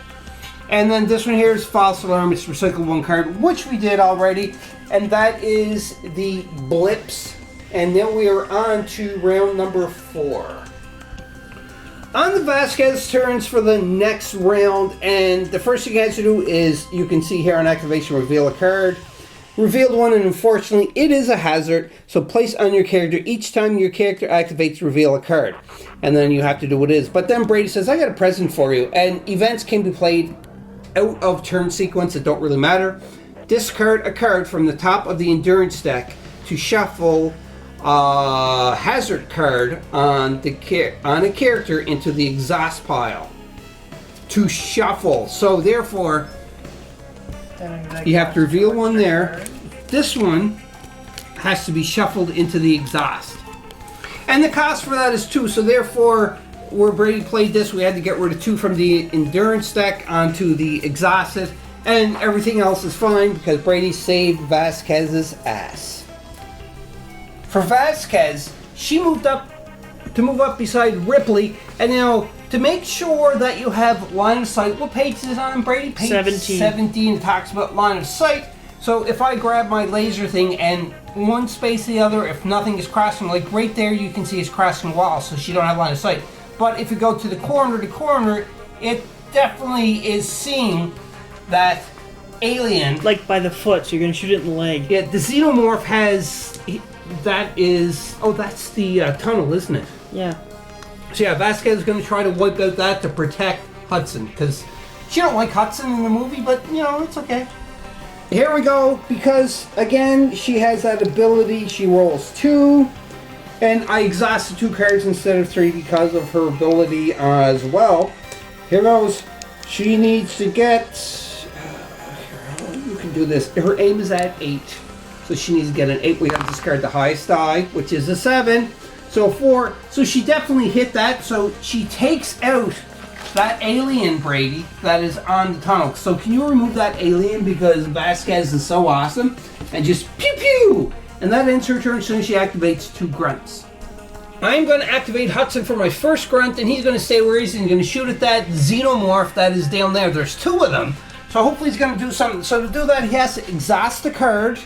And then this one here is false alarm. It's recycle 1 card, which we did already. And that is the blips. And then we are on to round number 4. On the Vasquez turns for the next round, and the first thing you have to do is, you can see here on activation, reveal a card. Revealed 1, and unfortunately it is a hazard, so place on your character each time your character activates, reveal a card. And then you have to do what it is. But then Brady says, I got a present for you, and events can be played out of turn sequence, it don't really matter. Discard a card from the top of the endurance deck to shuffle a hazard card on a character into the exhaust pile to shuffle. So therefore you have to reveal 1 there. This one has to be shuffled into the exhaust, and the cost for that is 2. So therefore, where Brady played this, we had to get rid of 2 from the endurance deck onto the exhausted, and everything else is fine because Brady saved Vasquez's ass. For Vasquez, she moved up beside Ripley, and now to make sure that you have line of sight, what page is it on, Brady? Page 17 talks about line of sight. So if I grab my laser thing and one space the other, if nothing is crossing, like right there you can see it's crossing walls, so she don't have line of sight. But if you go to the corner to corner, it definitely is seeing that alien. Like by the foot, so you're going to shoot it in the leg. Yeah, the xenomorph has... That is... Oh, that's the tunnel, isn't it? Yeah. So yeah, Vasquez is going to try to wipe out that to protect Hudson, because she don't like Hudson in the movie, but, you know, it's okay. Here we go, because, again, she has that ability. She rolls 2, and I exhausted 2 cards instead of 3 because of her ability as well. Here goes. She needs to get... you can do this. Her aim is at 8. So she needs to get an 8. We have to discard the highest die, which is a 7. So 4. So she definitely hit that. So she takes out that alien, Brady, that is on the tunnel. So can you remove that alien, because Vasquez is so awesome? And just pew pew! And that ends her turn as soon as she activates 2 grunts. I'm going to activate Hudson for my first grunt, and he's going to stay where he is. He's going to shoot at that xenomorph that is down there. There's 2 of them. So hopefully he's going to do something. So to do that, he has to exhaust the card,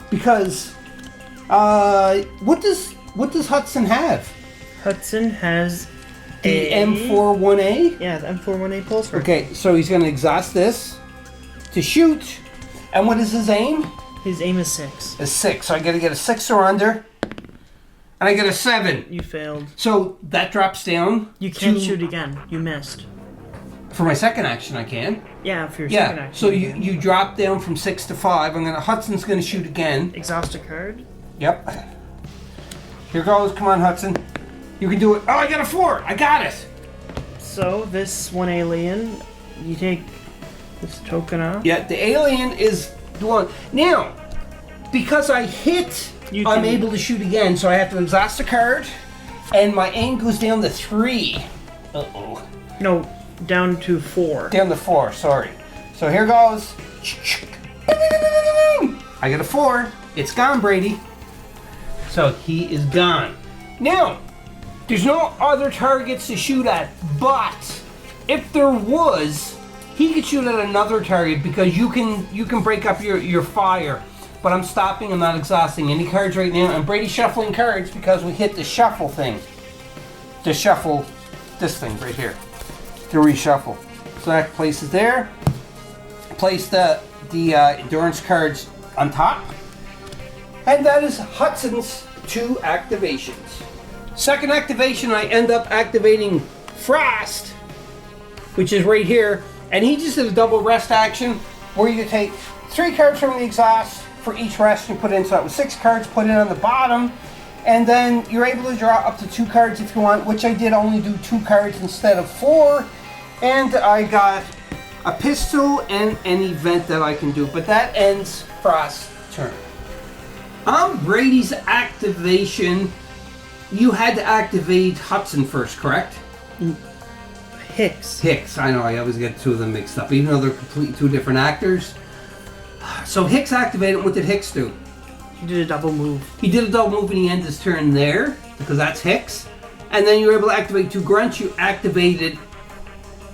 because what does Hudson have? Hudson has the M41A? Yeah, the M41A pulse. Okay, so he's going to exhaust this to shoot. And what is his aim? His aim is 6. Is 6. So I got to get a 6 or under. And I get a 7. You failed. So that drops down. You can't shoot again. You missed. For my second action, I can. Yeah, for your second action. So you drop down from 6 to 5. Hudson's going to shoot again. Exhaust a card. Yep. Here goes. Come on, Hudson. You can do it. Oh, I got a 4. I got it. So this one alien, you take this token off. Yeah, the alien is the one. Now, because I hit, I'm able to shoot again. So I have to exhaust a card, and my aim goes down to 3. Uh-oh. No, down to 4. Down to 4. Sorry. So here goes. I got a 4. It's gone, Brady. So he is gone. Now, there's no other targets to shoot at, but if there was, he could shoot at another target, because you can break up your fire. But I'm stopping. I'm not exhausting any cards right now. And Brady's shuffling cards because we hit the shuffle thing. To shuffle this thing right here. To reshuffle. So that places there. Place the endurance cards on top. And that is Hudson's 2 activations. Second activation, I end up activating Frost, which is right here, and he just did a double rest action where you take 3 cards from the exhaust for each rest you put in. So that was 6 cards put in on the bottom, and then you're able to draw up to 2 cards if you want, which I did only do 2 cards instead of 4, and I got a pistol and an event that I can do, but that ends Frost's turn. On Brady's activation, you had to activate Hudson first, correct? Hicks. I know, I always get 2 of them mixed up, even though they're completely 2 different actors. So Hicks activated. What did Hicks do? He did a double move. He did a double move and he ended his turn there, because that's Hicks. And then you were able to activate 2 grunts. You activated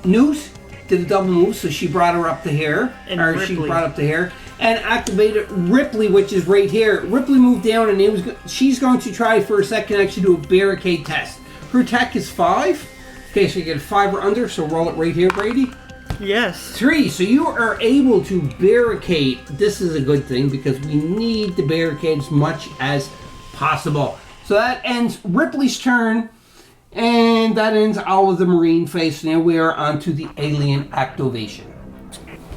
Newt, did a double move, so she brought her up to here. And she brought up to here. And activated Ripley, which is right here. Ripley moved down, and she's going to try for a second actually do a barricade test. Her tech is 5. Okay, so you get a 5 or under, so roll it right here, Brady. Yes. 3, so you are able to barricade. This is a good thing, because we need to barricade as much as possible. So that ends Ripley's turn, and that ends all of the Marine phase. Now we are on to the alien activation.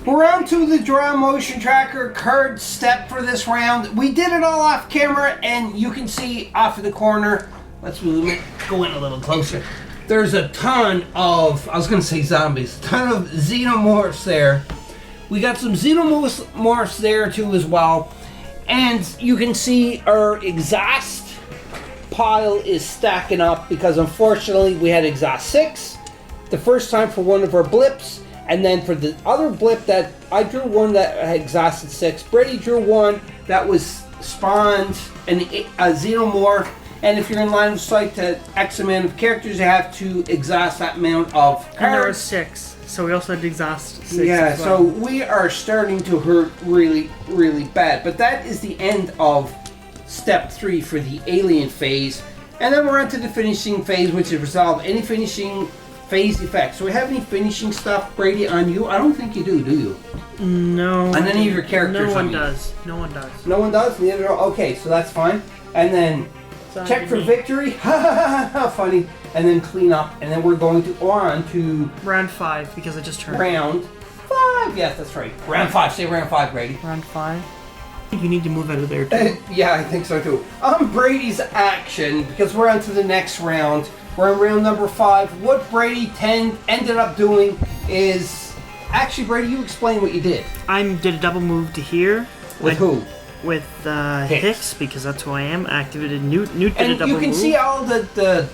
We're on to the draw motion tracker card step for this round. We did it all off camera, and you can see off in the corner. Let's go in a little closer. There's a ton of, I was going to say zombies, a ton of xenomorphs there. We got some xenomorphs there too as well. And you can see our exhaust pile is stacking up, because unfortunately we had exhaust 6 the first time for one of our blips. And then for the other blip that I drew one that had exhausted 6. Brady drew one that was spawned a xenomorph. And if you're in line of sight to X amount of characters, you have to exhaust that amount of cards. And there were 6, so we also had to exhaust 6. Yeah, as well. so we are starting to hurt really, really bad. But that is the end of step 3 for the alien phase. And then we're on to the finishing phase, which is resolve any finishing phase effects. So we have any finishing stuff, Brady, on you? I don't think you do you? No. On any of your characters? No one does. No one does. No one does? Neither. Okay, so that's fine. And then check for victory. Ha ha ha ha! Funny. and then clean up, and then we're going to on to Round 5, because I just turned. round 5. Yes, that's right. Round 5. Say round 5, Brady. Round 5. I think you need to move out of there, too. Yeah, I think so too. Brady's action, because we're on to the next round. We're in round number 5. What Brady ended up doing is... Actually, Brady, you explain what you did. I did a double move to here. With who? With Hicks, because that's who I am. Activated Newt. Newt did a double move. And you can see all the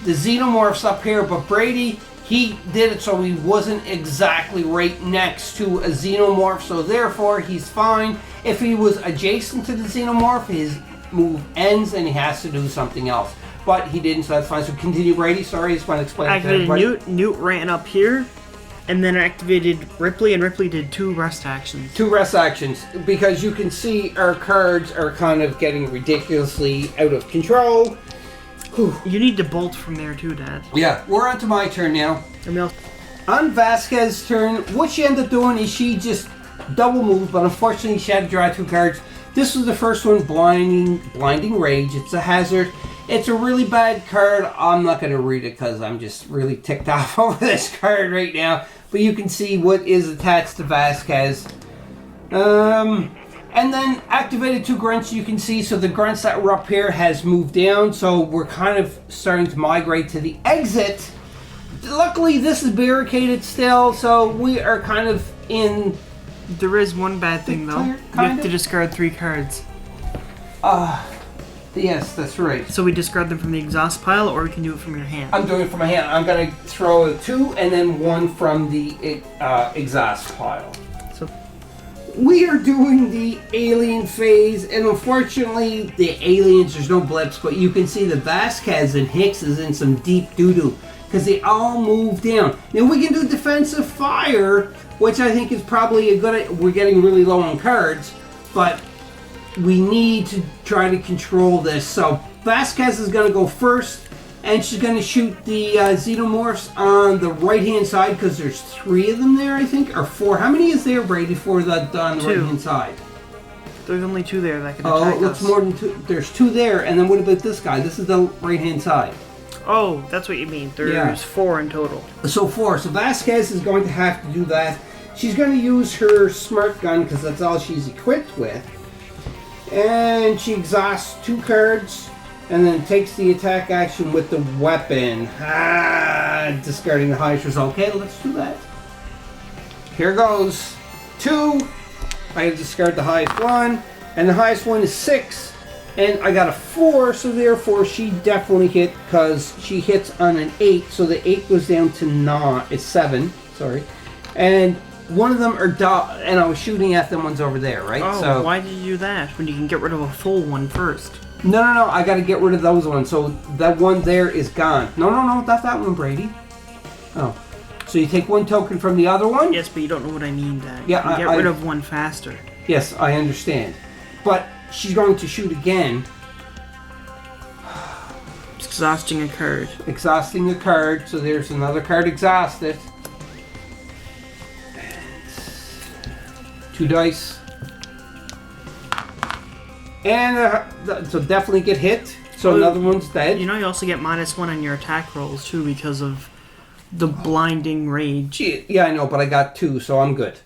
xenomorphs up here, but Brady, he did it so he wasn't exactly right next to a xenomorph, so therefore he's fine. If he was adjacent to the xenomorph, his move ends and he has to do something else. But he didn't, so that's fine. So continue, Brady. Sorry, I just want to explain it to everybody. Activated Newt. Newt ran up here, and then activated Ripley, and Ripley did 2 rest actions. 2 rest actions, because you can see our cards are kind of getting ridiculously out of control. Whew. You need to bolt from there too, Dad. Yeah, we're on to my turn now. On Vasquez's turn, what she ended up doing is she just double moved, but unfortunately she had to draw 2 cards. This was the first one, Blinding Rage. It's a hazard. It's a really bad card. I'm not going to read it because I'm just really ticked off over this card right now. But you can see what is attached to Vasquez. And then activated 2 grunts, you can see. So the grunts that were up here has moved down. So we're kind of starting to migrate to the exit. Luckily, this is barricaded still. So we are kind of in... There is one bad thing, though. You have to discard 3 cards. Yes, that's right. So we discard them from the exhaust pile, or we can do it from your hand? I'm doing it from my hand. I'm going to throw 2 and then 1 from the exhaust pile. So we are doing the alien phase, and unfortunately, the aliens, there's no blips, but you can see that Vasquez and Hicks is in some deep doo-doo, because they all move down. Now, we can do defensive fire, which I think is probably a good... We're getting really low on cards, but... we need to try to control this. So Vasquez is going to go first, and she's going to shoot the xenomorphs on the right-hand side, because there's 3 of them there, I think, or 4. How many is there, Brady, for the on the 2. right-hand side? There's only 2 there that can attack us. Oh, it's more than 2. There's 2 there, and then what about this guy? This is the right-hand side. Oh, that's what you mean. There's 4 in total. So 4. So Vasquez is going to have to do that. She's going to use her smart gun, because that's all she's equipped with. And she exhausts 2 cards, and then takes the attack action with the weapon. Discarding the highest result. Okay, let's do that. Here goes. 2. I have to discard the highest one, and the highest one is 6. And I got a 4, so therefore she definitely hit, because she hits on an 8, so the 8 goes down to 9. It's 7, sorry. And one of them are and I was shooting at them, one's over there, right? Oh, so, why did you do that when you can get rid of a full one first? No, I gotta get rid of those ones, so that one there is gone. No, not that one, Brady. Oh. So you take 1 token from the other one? Yes, but you don't know what I mean, Dad. Yeah, you can get rid of one faster. Yes, I understand. But she's going to shoot again. Exhausting a card. Exhausting a card, so there's another card exhausted. 2 dice. And so definitely get hit. So another one's dead. You know you also get -1 on your attack rolls too because of the blinding rage. Yeah, I know, but I got 2, so I'm good.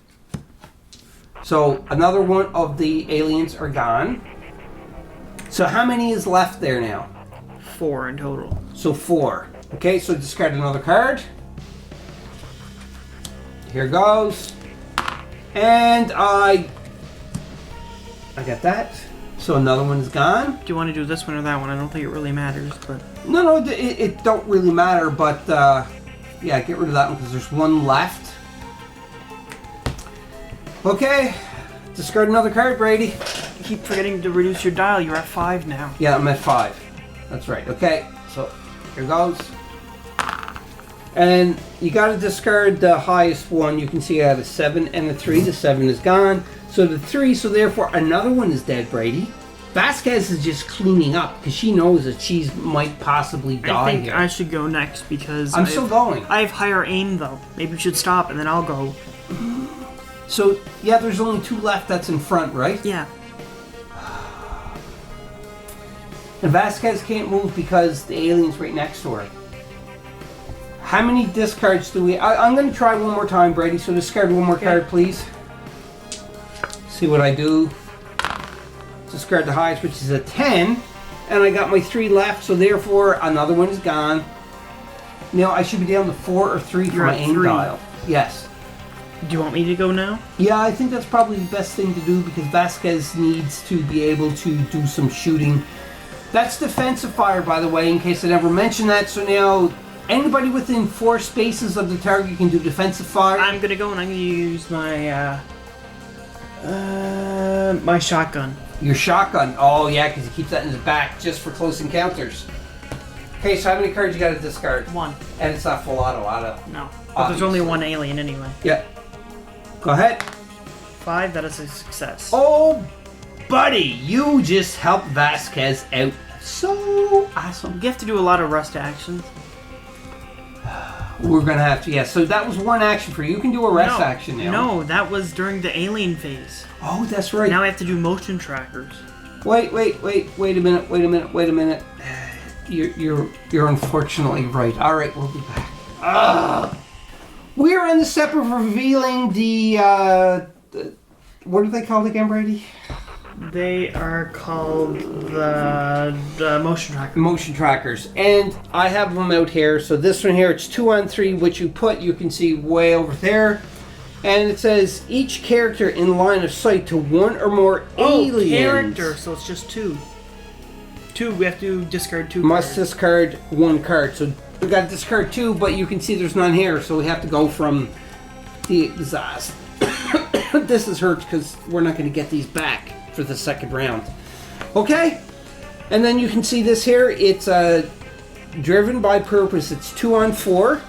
So another one of the aliens are gone. So how many is left there now? 4 in total. So 4. Okay, so discard another card. Here goes. And I got that. So another one is gone. Do you want to do this one or that one? I don't think it really matters, but... No, it don't really matter, but yeah, get rid of that one because there's 1 left. Okay, discard another card, Brady. You keep forgetting to reduce your dial. You're at 5 now. Yeah, I'm at 5. That's right. Okay, so here goes. And you got to discard the highest one. You can see I had a 7 and a 3. The 7 is gone. So the 3, so therefore another one is dead, Brady. Vasquez is just cleaning up because she knows that she might possibly die I think here. I should go next because I'm still going. I have higher aim though. Maybe we should stop and then I'll go. So, yeah, there's only 2 left that's in front, right? Yeah. And Vasquez can't move because the alien's right next to her. how many discards do we... I'm going to try one more time, Brady, so discard one more card, please. See what I do. Discard the highest, which is a 10. And I got my 3 left, so therefore another one is gone. Now I should be down to 4 or 3 for my aim dial. Yes. Do you want me to go now? Yeah, I think that's probably the best thing to do because Vasquez needs to be able to do some shooting. That's defensive fire, by the way, in case I never mentioned that. So now anybody within 4 spaces of the target can do defensive fire. I'm gonna go and I'm gonna use my my shotgun. Your shotgun. Oh yeah, because he keeps that in his back just for close encounters. Okay, so how many cards you got to discard? 1. And it's not full auto. No. But there's only 1 alien anyway. Yeah. Go ahead. 5, that is a success. Oh, buddy, you just helped Vasquez out. So awesome. You have to do a lot of rust actions. We're going to have to, yeah. So that was 1 action for you. You can do a rest action now. No, that was during the alien phase. Oh, that's right. Now I have to do motion trackers. Wait a minute. You're unfortunately right. All right, we'll be back. We're in the step of revealing the what are they called again, Brady? They are called the motion trackers. Motion trackers, and I have them out here. So this one here, it's 2 on 3. Which you can see way over there. And it says each character in line of sight to 1 or more aliens. Character, so it's just 2. 2, we have to discard 2 Must cards. discard 1 card. So we got to discard 2, but you can see there's none here. So we have to go from the exhaust. This is hurt because we're not going to get these back for the second round. Okay? And then you can see this here. It's driven by purpose. It's 2 on 4.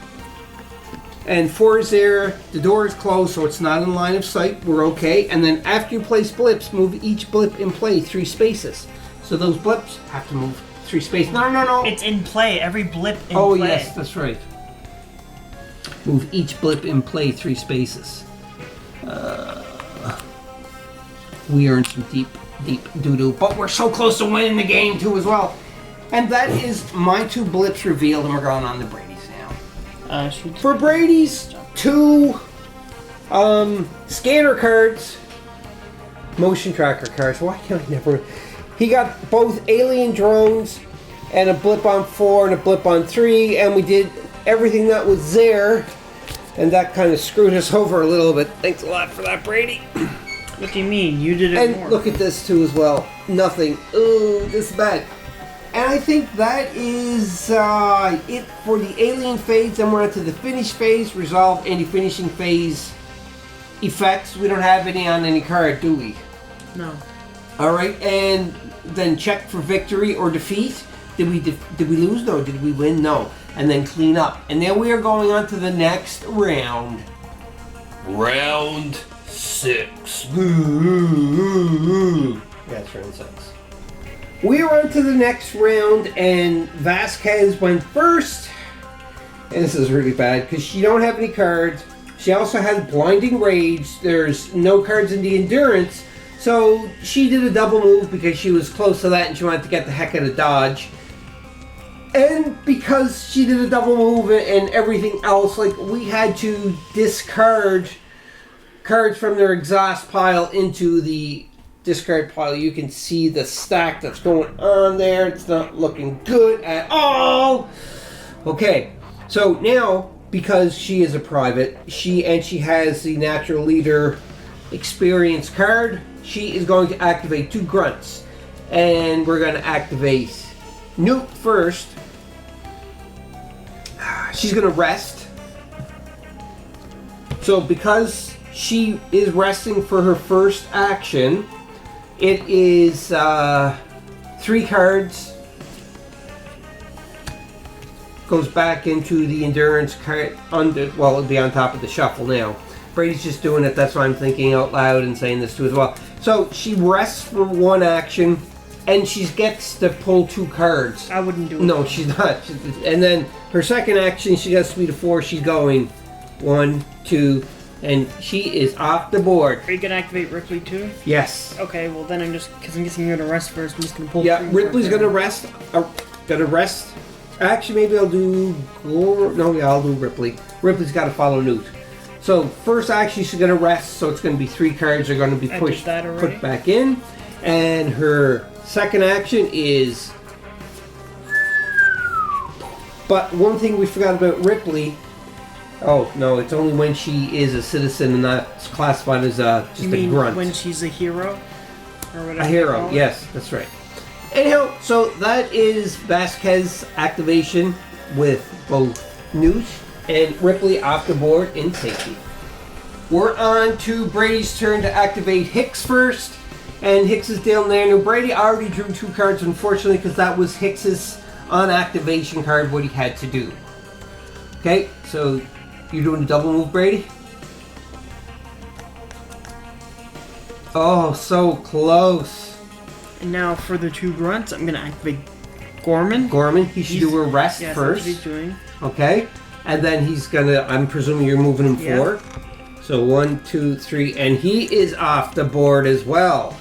And 4 is there, the door is closed, so it's not in line of sight, we're okay. And then after you place blips, move each blip in play 3 spaces. So those blips have to move 3 spaces. No. It's in play, every blip in play. Oh yes, that's right. Move each blip in play 3 spaces. We are in some deep doo-doo, but we're so close to winning the game too as well. And that is my 2 blips revealed, and we're going on to Brady's now. For Brady's 2 scanner cards, motion tracker cards. Why can't I never? He got both alien drones and a blip on 4 and a blip on 3, and we did everything that was there, and that kind of screwed us over a little bit. Thanks a lot for that, Brady. What do you mean? You did it And more. look at this too as well. Nothing. Ooh, this is bad. And I think that is it for the alien phase. Then we're on to the finish phase. Resolve any finishing phase effects. We don't have any on any card, do we? No. Alright, and then check for victory or defeat. Did we lose? No. Did we win? No. And then clean up. And then we are going on to the next round. Round 6. Yeah, it's round 6. We're on to the next round, and Vasquez went first. And this is really bad, because she don't have any cards. She also has Blinding Rage. There's no cards in the Endurance. So she did a double move because she was close to that and she wanted to get the heck out of Dodge. And because she did a double move and everything else, like, we had to discard cards from their exhaust pile into the discard pile. You can see the stack that's going on there. It's not looking good at all. Okay, so now, because she is a private, she has the natural leader experience card, she is going to activate 2 grunts. And we're going to activate Newt first. She's going to rest. So because she is resting for her first action, it is 3 cards. Goes back into the endurance card well, it'll be on top of the shuffle now. Brady's just doing it, that's why I'm thinking out loud and saying this too as well. So she rests for 1 action, and she gets to pull 2 cards. I wouldn't do it. No, she's not. And then her second action, she gets to be to 4. She's going 1, 2, and she is off the board. Are you gonna activate Ripley too? Yes. Okay, well then because I'm guessing you're gonna rest first. I'm just gonna pull. Yeah, 3 Ripley's cards gonna out. rest. Gonna rest Actually, maybe I'll do... No, yeah, I'll do Ripley. Ripley's got to follow Newt. So, first action, she's going to rest, so it's going to be 3 cards are going to be pushed, put back in. And her second action is... But one thing we forgot about Ripley... Oh, no, it's only when she is a citizen and not classified as just a grunt. When she's a hero? Or whatever. A hero, yes, that's right. Anyhow, so that is Vasquez's activation with both Newt and Ripley off the board in safety. We're on to Brady's turn to activate Hicks first. And Hicks is down there. Now, Brady already drew 2 cards, unfortunately, because that was Hicks's on-activation card, what he had to do. Okay, so you're doing a double move, Brady? Oh, so close. And now for the 2 grunts, I'm going to activate Gorman. Gorman, he should do a rest first. That's what he's doing. Okay, and then he's going to, I'm presuming you're moving him 4. So 1, 2, 3, and he is off the board as well.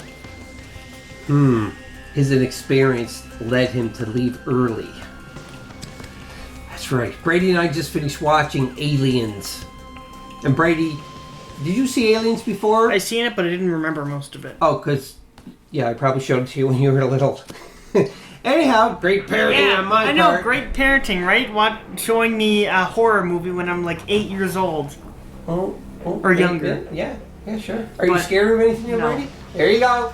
His inexperience led him to leave early. That's right. Brady and I just finished watching Aliens. And Brady, did you see Aliens before? I seen it, but I didn't remember most of it. Oh, because, yeah, I probably showed it to you when you were little. Anyhow, great parenting on my part. I know, great parenting, right? Showing me a horror movie when I'm like 8 years old. Oh, or younger. Yeah, sure. Are you scared of anything, Brady? There you go.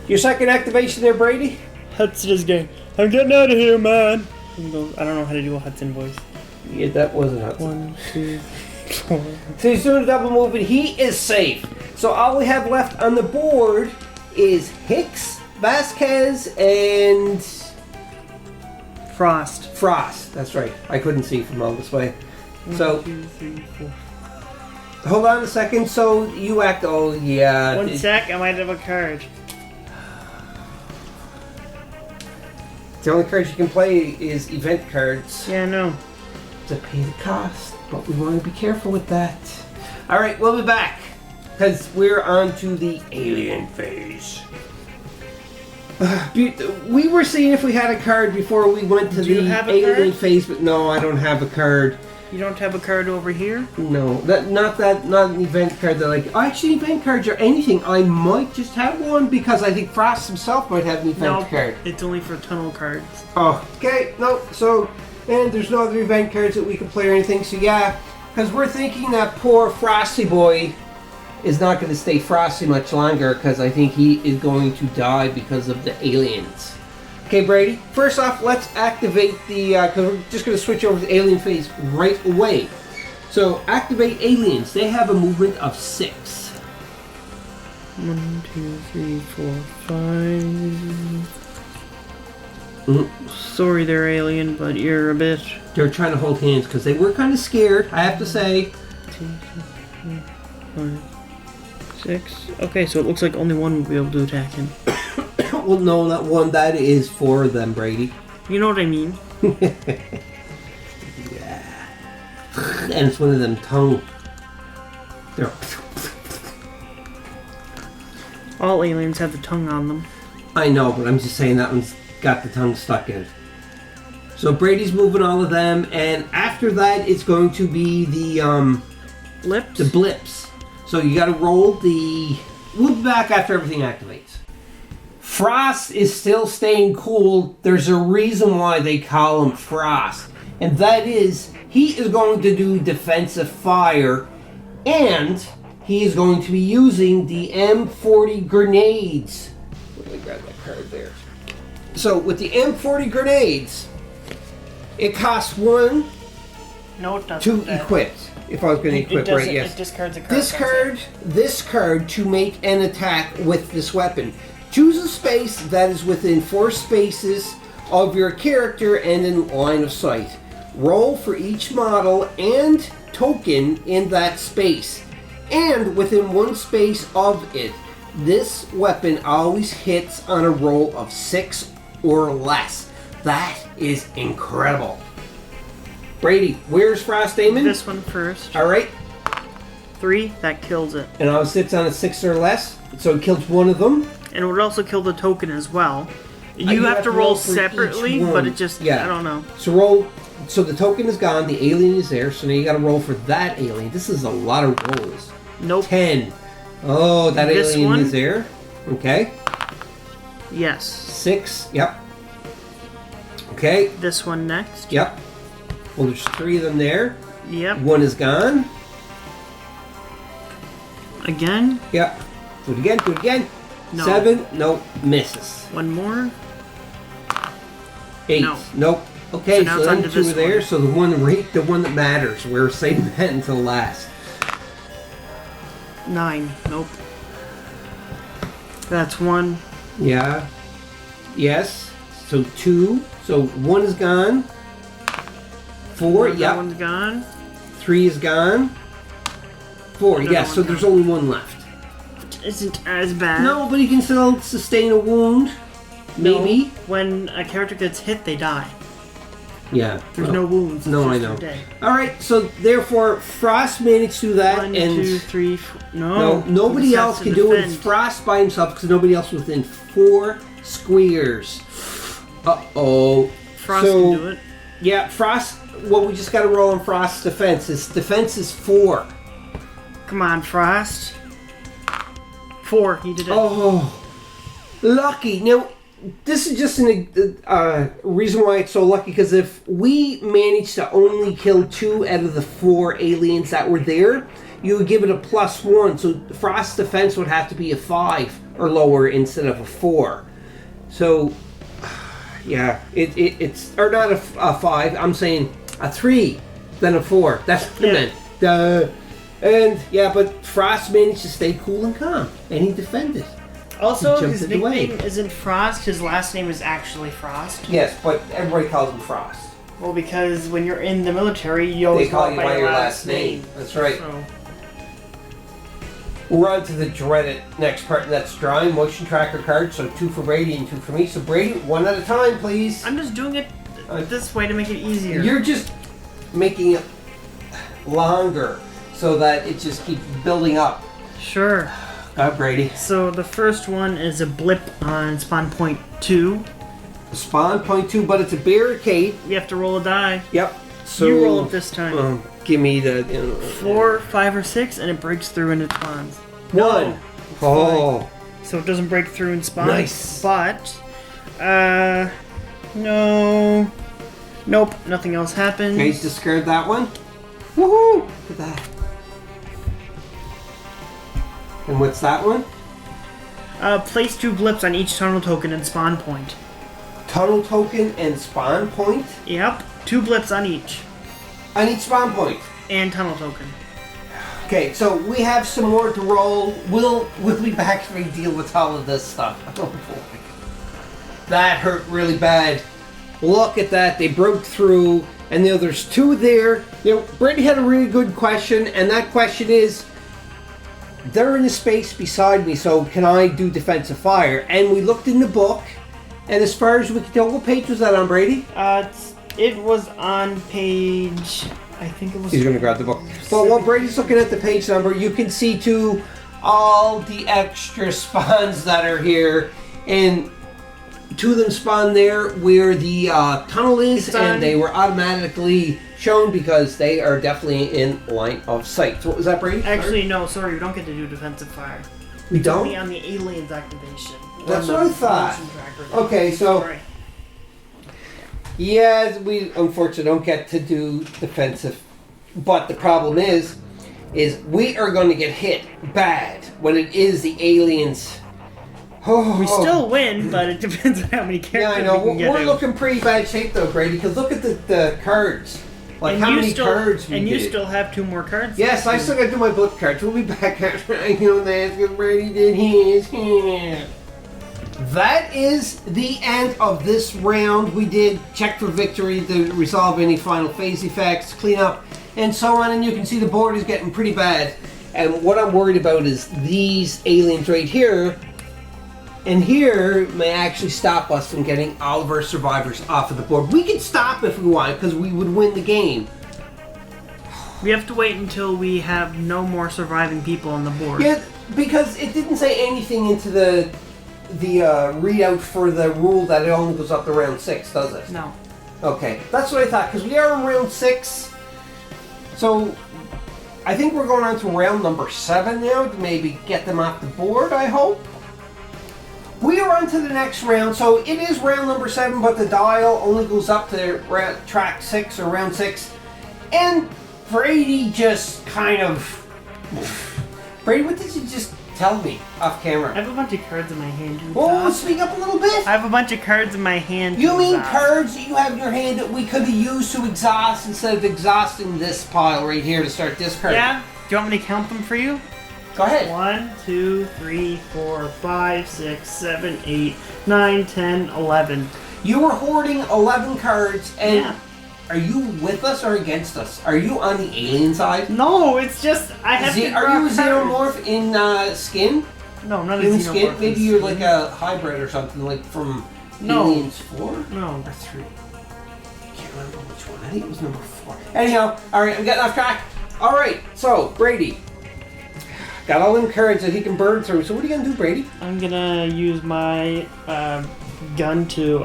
Your second activation there, Brady? Hudson is going, I'm getting out of here, man. I don't know how to do a Hudson voice. Yeah, that wasn't Hudson. 1, 2, 4. So he's doing a double move, and he is safe. So all we have left on the board is Hicks, Vasquez, and... Frost, that's right. I couldn't see from all this way. 1, so, 2, 3, 4. Hold on a second. So you act. Oh yeah. 1 sec. I might have a card. The only cards you can play is event cards. Yeah, I know. To pay the cost, but we want to be careful with that. All right, we'll be back because we're on to the alien phase. We were seeing if we had a card before we went to the alien phase, but no, I don't have a card. You don't have a card over here? No, not an event card that actually event cards or anything. I might just have one because I think Frost himself might have an event card. It's only for tunnel cards. Oh, okay, no, so, and there's no other event cards that we can play or anything, so yeah, because we're thinking that poor Frosty boy is not going to stay frosty much longer because I think he is going to die because of the aliens. Okay, Brady, first off, let's activate the, because we're just going to switch over to alien phase right away. So, activate aliens. They have a movement of 6. 1, 2, 3, 4, 5. Sorry there, alien, but you're a bit... They're trying to hold hands because they were kind of scared, I have to say. 2, 3, 4, 5, 6. Okay, so it looks like only one will be able to attack him. Well, no, not one. That is 4 of them, Brady. You know what I mean? Yeah. And it's one of them tongue. They're... All aliens have the tongue on them. I know, but I'm just saying that one's got the tongue stuck in. So Brady's moving all of them, and after that, it's going to be the blips. The blips. So you got to roll the. We'll be back after everything activates. Frost is still staying cool. There's a reason why they call him Frost, and that is he is going to do defensive fire, and he is going to be using the M40 grenades. Let me grab that card there. So with the M40 grenades, it costs 1 No, it doesn't. to equip. If I was going to equip right, yes. It discards a card. This card to make an attack with this weapon. Choose a space that is within 4 spaces of your character and in line of sight. Roll for each model and token in that space, and within 1 space of it. This weapon always hits on a roll of 6 or less. That is incredible. Brady, where's Frost aiming? This one first. Alright. 3, that kills it. And always sits on a 6 or less, so it kills one of them. And it would also kill the token as well. You have to roll for each separately, one. but it just, Yeah. I don't know. So roll. So the token is gone. The alien is there. So now you got to roll for that alien. This is a lot of rolls. Nope. 10. Oh, that This alien one? is there. Okay. Yes. 6. Yep. Okay. This one next. Yep. Well, there's 3 of them there. Yep. 1 is gone. Again. Yep. Do it again. Do it again. No. 7. Nope. Misses. One more. 8. No. Nope. Okay, So now so, it's then onto 2 this are there. one. So the one that matters. We're saving that until last. 9. Nope. That's 1. Yeah. Yes. So 2. So 1 is gone. 4. That Yep. one's gone. 3 is gone. 4. Another Yes. So one there's gone. only 1 left. Isn't as bad. No, but he can still sustain a wound. No. Maybe. When a character gets hit, they die. Yeah. There's well, no wounds. It's No, just I they're know. dead. All right. So therefore, Frost managed to do that, 1, and 2, 3, 4. no, No. nobody He just else has can to do it. defend. It's Frost by himself because nobody else within 4 squares. Uh-oh. Frost So, can do it. Yeah, Frost. Well, we just got to roll on Frost's defense. His defense is 4. Come on, Frost. 4. He did it. Oh, lucky. Now, this is just a reason why it's so lucky, because if we managed to only kill 2 out of the 4 aliens that were there, you would give it a +1. So Frost's defense would have to be a 5 or lower instead of a 4. So, yeah, it's or not a 5. I'm saying a 3, then a 4. That's what I meant. And yeah, but Frost managed to stay cool and calm, and he defended. Also, He jumped his in the way. nickname isn't Frost. His last name is actually Frost. Yes, but everybody calls him Frost. Well, because when you're in the military, you always They call go you by by your your last name. That's right. So, We're on to the dreaded next part, and that's drawing motion tracker cards. So 2 for Brady and 2 for me. So Brady, 1 at a time, please. I'm just doing it this way to make it easier. You're just making it longer so that it just keeps building up. Sure. Brady. So the first one is a blip on spawn point 2. Spawn point 2, but it's a barricade. You have to roll a die. Yep. So You roll it this time. give me the 4, 5, or 6, and it breaks through and it spawns. 1. Oh, So it doesn't break through and spawn. Nice. But, no. Nope, nothing else happens. okay, discard that one. Woohoo! Look at that. And what's that one? Place 2 blips on each tunnel token and spawn point. Tunnel token and spawn point. Yep, 2 blips on each. I need spawn point. And tunnel token. Okay, so we have some more to roll. We'll be back to deal with all of this stuff. Oh boy. That hurt really bad. Look at that. They broke through, and there's 2 there. Brady had a really good question, and that question is, they're in the space beside me, so can I do defensive fire? And we looked in the book, and as far as we can tell, what page was that on, Brady? It was on page... I think it was... He's going to grab the book. Well, while Brady's looking at the page number, you can see too all the extra spawns that are here, and 2 of them spawn there where the tunnel is, and they were automatically shown because they are definitely in line of sight. So what was that, Brady? Actually, no, sorry, we don't get to do defensive fire. We It's only don't? on the aliens activation. That's On what I the thought. motion tracker. Okay, so Sorry. yeah, we unfortunately don't get to do defensive, but the problem is we are going to get hit bad when it is the aliens. Oh, We still win, but it depends on how many characters yeah, I know. we can get We're out. looking pretty bad shape though, Brady. Because look at the cards. Like And how you many still, cards we And you did. still have 2 more cards. Yes, I still got to do my blip cards. We'll be back after I know that because Brady did his. That is the end of this round. We did check for victory to resolve any final phase effects, clean up, and so on. And you can see the board is getting pretty bad. And what I'm worried about is these aliens right here. And here may actually stop us from getting all of our survivors off of the board. We could stop if we want because we would win the game. We have to wait until we have no more surviving people on the board. Yeah, because it didn't say anything into the the readout for the rule that it only goes up to round 6, does it? No. Okay, that's what I thought, because we are in round 6. So, I think we're going on to round number 7 now to maybe get them off the board, I hope. We are on to the next round, so it is round number 7, but the dial only goes up to track 6 or round 6. And Brady just kind of... Brady, what did you just tell me off camera? I have a bunch of cards in my hand. Oh, speak up a little bit. I have a bunch of cards in my hand. You mean cards that you have in your hand that we could have used to exhaust instead of exhausting this pile right here to start discarding? Yeah? Do you want me to count them for you? Go ahead. 1, 2, 3, 4, 5, 6, 7, 8, 9, 10, 11. You were hoarding 11 cards, and Yeah. are you with us or against us? Are you on the alien side? No, it's just I have to draw Are you a cards. xenomorph in skin? No, not a In xenomorph. skin? in Maybe you're skin. like a hybrid or something, like from No. Aliens 4? No. Or 3? I can't remember which one. I think it was number 4. Anyhow, alright, I'm getting off track. Alright, so, Brady. Got all them cards that he can burn through. So what are you going to do, Brady? I'm gonna use my gun to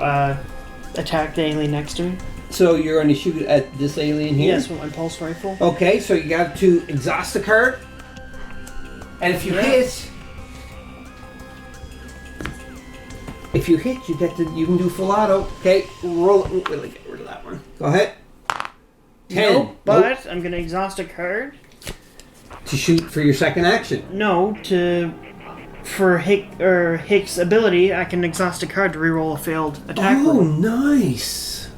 attack the alien next to me. So you're going to shoot at this alien here? Yes, with my pulse rifle. Okay, so you got to exhaust the card. And if you hit... If you hit, you can do full auto. Okay, roll it. We'll get rid of that one. Go ahead. 10. Nope, but I'm gonna exhaust a card. To shoot for your second action. No, for Hick's ability, I can exhaust a card to reroll a failed attack Oh, roll. nice.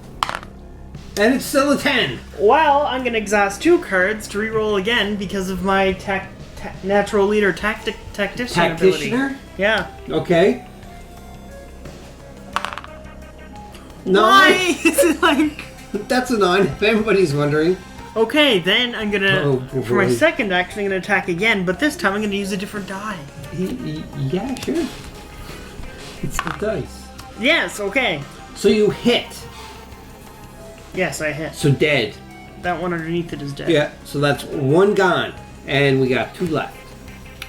And it's still a 10. Well, I'm gonna exhaust 2 cards to reroll again because of my natural leader tactician ability. Tacticianer? Yeah. Okay. Why 9. is it like? That's a 9, if anybody's wondering. Okay, then I'm gonna Oh, for my boy. second action, I'm gonna attack again, but this time I'm gonna use a different die. Yeah, sure. It's the dice. Yes. Okay. So you hit. Yes, I hit. So dead. That one underneath it is dead. Yeah, so that's 1 gone. And we got 2 left.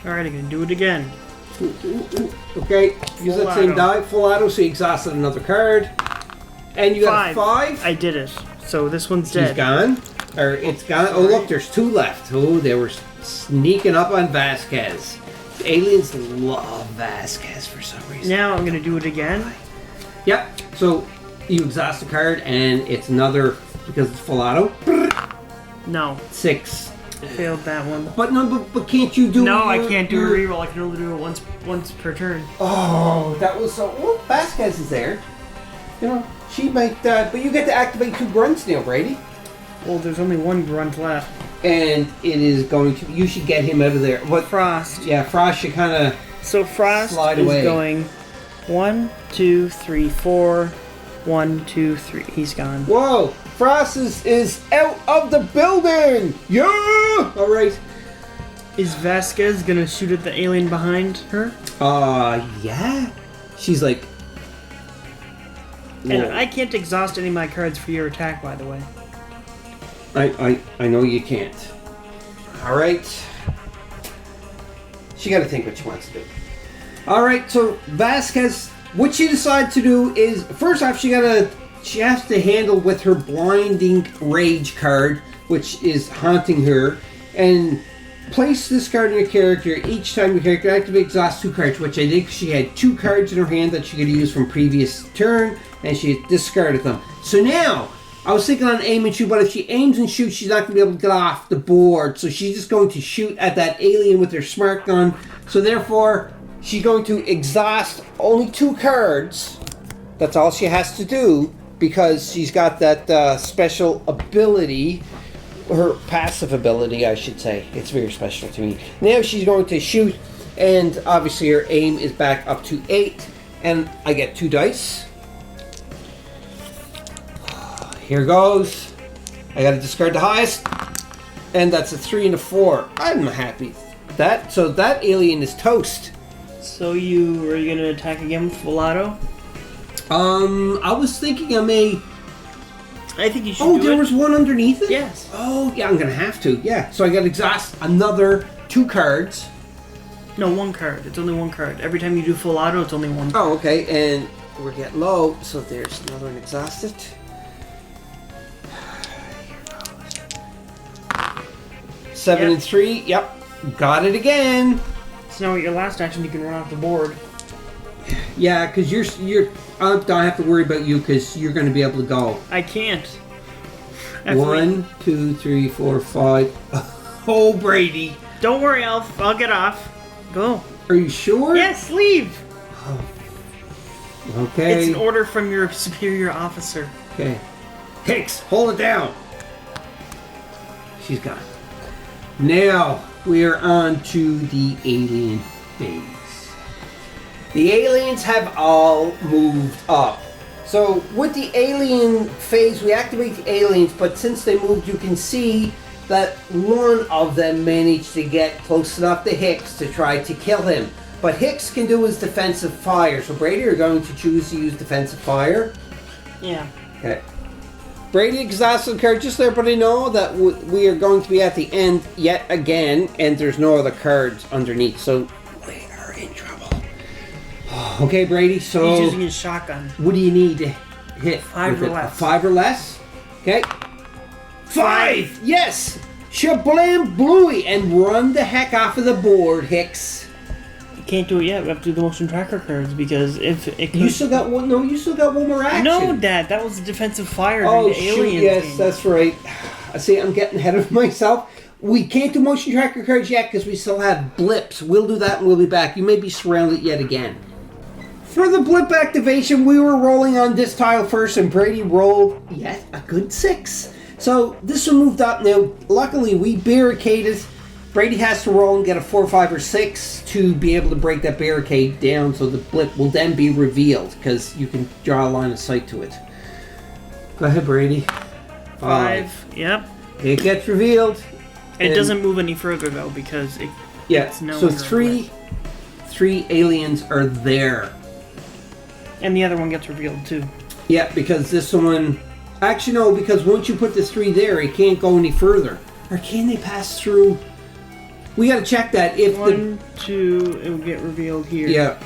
Alright, I'm gonna do it again. Ooh. Okay, use Full that same auto. die, full auto, so you exhausted another card. And you got 5. I did it. So this one's She's dead. gone. Or it's gone. Oh, look, there's 2 left. Oh, they were sneaking up on Vasquez. The aliens love Vasquez for some reason. Now I'm gonna do it again. Yep. So you exhaust the card, and it's another, because it's full auto. No, 6. I failed that one. But can't you do? No, I can't do a your- reroll. I can only do it once per turn. Oh, that was so. Well, Vasquez is there. You know, she might. But you get to activate 2 grunts now, Brady. Well, there's only 1 grunt left. And it is going to. You should get him out of there. What? Frost. Yeah, Frost should kind of. So Frost Slide is away. going 1, 2, 3, 4. 1, 2, 3. He's gone. Whoa! Frost is out of the building. Yeah. All right. Is Vasquez gonna shoot at the alien behind her? Yeah. She's like. And Whoa. I can't exhaust any of my cards for your attack, by the way. I know you can't. All right. She got to think what she wants to do. All right. So Vasquez, what she decides to do is, first off, she has to handle with her blinding rage card, which is haunting her, and place this card in your character. Each time your character activates, exhausts 2 cards, which I think she had 2 cards in her hand that she could use from previous turn, and she discarded them. So now, I was thinking on aim and shoot, but if she aims and shoots, she's not going to be able to get off the board. So she's just going to shoot at that alien with her smart gun. So therefore, she's going to exhaust only 2 cards. That's all she has to do, because she's got that special ability. Her passive ability, I should say. It's very special to me. Now she's going to shoot, and obviously her aim is back up to 8. And I get 2 dice. Here goes. I gotta discard the highest. And that's a 3 and a 4. I'm happy with that. So that alien is toast. So are you gonna attack again with full auto? I was thinking I may... I think you should Oh, do there it. was one underneath it? Yes. Oh, yeah, I'm gonna have to. Yeah, so I gotta exhaust another 2 cards. No, one card. It's only one card. Every time you do full auto, it's only one card. Oh, okay, and we're getting low, so there's another one exhausted. 7 and 3, yep, got it again. So now with your last action, you can run off the board. Yeah, because you're. I don't have to worry about you because you're going to be able to go. I can't. 1, 2, 3, 4, 5. Oh, Brady. Don't worry, I'll get off. Go. Are you sure? Yes, leave. Okay. It's an order from your superior officer. Okay. Hicks, hold it down. She's gone. Now we are on to the alien phase. The aliens have all moved up. So with the alien phase, we activate the aliens, but since they moved, you can see that one of them managed to get close enough to Hicks to try to kill him. But Hicks can do his defensive fire. So Brady, you're going to choose to use defensive fire? Yeah. Okay. Brady exhausted the card just there, but I know that we are going to be at the end yet again, and there's no other cards underneath, so we are in trouble. Okay, Brady, so... He's using his shotgun. What do you need to hit? 5 or less. 5 or less? Okay. 5! Yes! Shablam Bluey, and run the heck off of the board, Hicks. You can't do it yet. We have to do the motion tracker cards because if it could... You still got one. No, you still got one more action. No, Dad, that was the defensive fire. Oh, the shoot, aliens yes, game. that's right. I see, I'm getting ahead of myself. We can't do motion tracker cards yet because we still have blips. We'll do that and we'll be back. You may be surrounded yet again. For the blip activation, we were rolling on this tile first, and Brady rolled yet a good 6. So this one moved up. Now, luckily, we barricaded. Brady has to roll and get a 4, 5, or 6 to be able to break that barricade down, so the blip will then be revealed because you can draw a line of sight to it. Go ahead, Brady. 5. Yep. It gets revealed. It doesn't move any further though because it. Yeah. It's no So longer three aliens are there. And the other one gets revealed too. Yeah, because this one. Actually, no, because once you put the 3 there, it can't go any further. Or can they pass through? We gotta check that. If 1, 2, it will get revealed here. Yeah.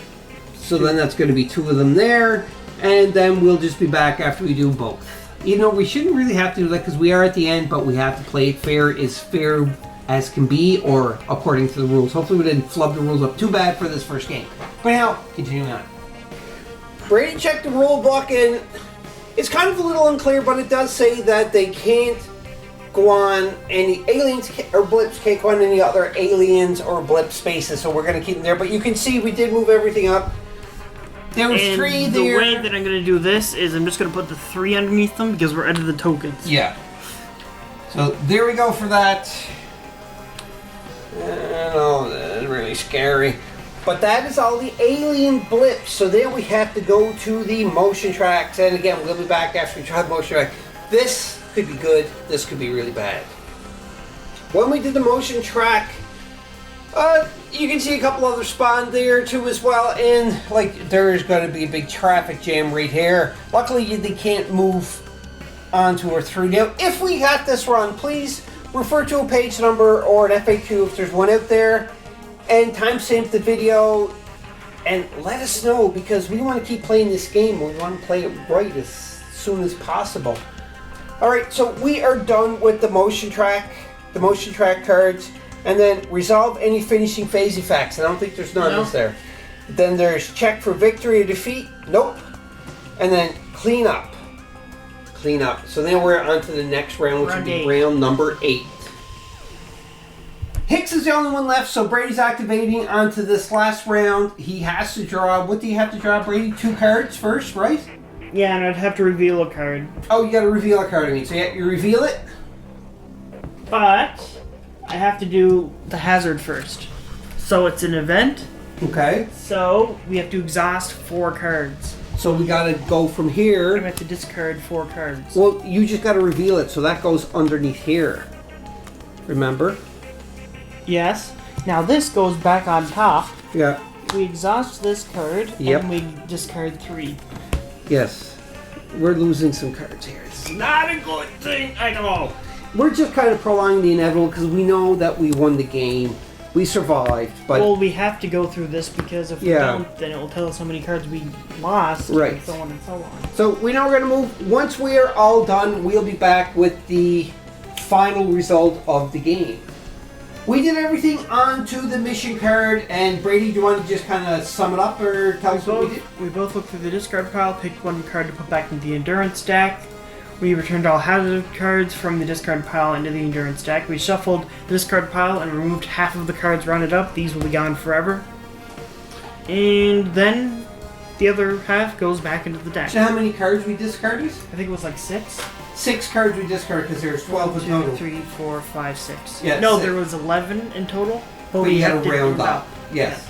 So then that's going to be 2 of them there, and then we'll just be back after we do both. You know, we shouldn't really have to do that because we are at the end, but we have to play it fair as can be, or according to the rules. Hopefully we didn't flub the rules up too bad for this first game. But now, continuing on. Brady checked the rule book, and it's kind of a little unclear, but it does say that they can't go on any aliens or blips, can't go on any other aliens or blip spaces, so we're going to keep them there. But you can see we did move everything up. There was and 3 the there. way that I'm going to do this is I'm just going to put the 3 underneath them because we're out of the tokens. Yeah. So there we go for that. Oh, that's really scary. But that is all the alien blips. So then we have to go to the motion tracks. And again, we'll be back after we try the motion track. This could be good. This could be really bad. When we did the motion track, you can see a couple other spawn there too as well. And like there's going to be a big traffic jam right here. Luckily, they can't move onto or through. Now, if we got this wrong, please refer to a page number or an FAQ if there's one out there. And timestamp the video and let us know because we want to keep playing this game. We want to play it right as soon as possible. Alright, so we are done with the motion track cards, and then resolve any finishing phase effects. I don't think there's none is there. Then there's check for victory or defeat. Nope. And then clean up. Clean up. So then we're on to the next round, which would be round number 8. Hicks is the only one left, so Brady's activating onto this last round. He has to draw. What do you have to draw, Brady? 2 cards first, right? Yeah, and I'd have to reveal a card. Oh, you got to reveal a card. I mean, so you reveal it. But I have to do the hazard first. So it's an event. Okay. So we have to exhaust 4 cards. So we got to go from here. I have to discard 4 cards. Well, you just got to reveal it, so that goes underneath here. Remember? Yes. Now this goes back on top. Yeah. We exhaust this card, Yep. and we discard 3. Yes. We're losing some cards here. It's Not a good thing at all. We're just kind of prolonging the inevitable because we know that we won the game. we survived. But well, we have to go through this because if we don't, then it will tell us how many cards we lost, right. and so on and so on. So we know we're going to move. Once we are all done, we'll be back with the final result of the game. We did everything onto the mission card, and Brady, do you want to just kind of sum it up or tell us what we did? We both looked through the discard pile, picked one card to put back into the endurance deck. We returned all hazard cards from the discard pile into the endurance deck. We shuffled the discard pile and removed half of the cards rounded up. These will be gone forever. And then the other half goes back into the deck. So how many cards we discarded? I think it was like 6. 6 cards we discarded because there's 12 in total. 2, 3, 4, 5, 6. Yeah, no, 6. there was 11 in total. But we had to round up. Yes.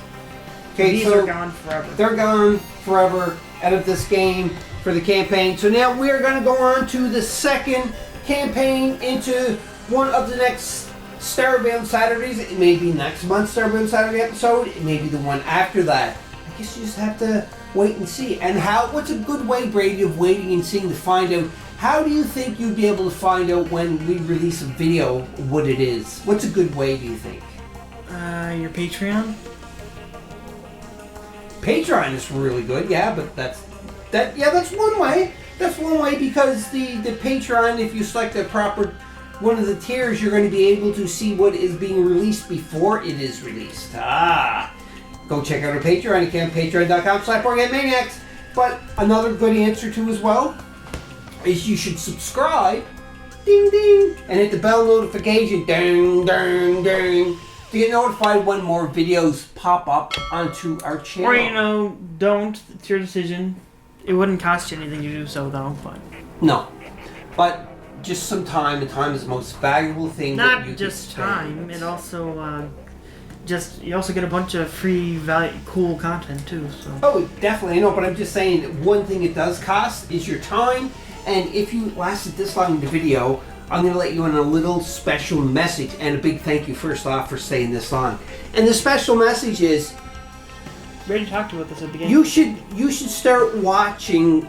Okay, these so are gone forever. They're gone forever out of this game for the campaign. So now we're going to go on to the second campaign into one of the next Starbound Saturdays. It may be next month's Starbound Saturday episode. It may be the one after that. I guess you just have to wait and see. And what's a good way, Brady, of waiting and seeing to find out? How do you think you'd be able to find out when we release a video what it is? What's a good way, do you think? Your Patreon? Patreon is really good, yeah, but that's one way. That's one way because the Patreon, if you select the proper one of the tiers, you're going to be able to see what is being released before it is released. Go check out our Patreon account, patreon.com/BoardGameManiacs. But another good answer to as well is you should subscribe, ding ding, and hit the bell notification, ding ding ding, to get notified when more videos pop up onto our channel. Or, don't. It's your decision. It wouldn't cost you anything to do so, though. But No. But just some time. And time is the most valuable thing that you not just can spend. time. It also, you also get a bunch of free, cool content, too. So. Oh, definitely. I know, but I'm just saying that one thing it does cost is your time. And if you lasted this long in the video, I'm going to let you in a little special message, and a big thank you first off for staying this long. And the special message is, We already talked about this at the beginning. you should start watching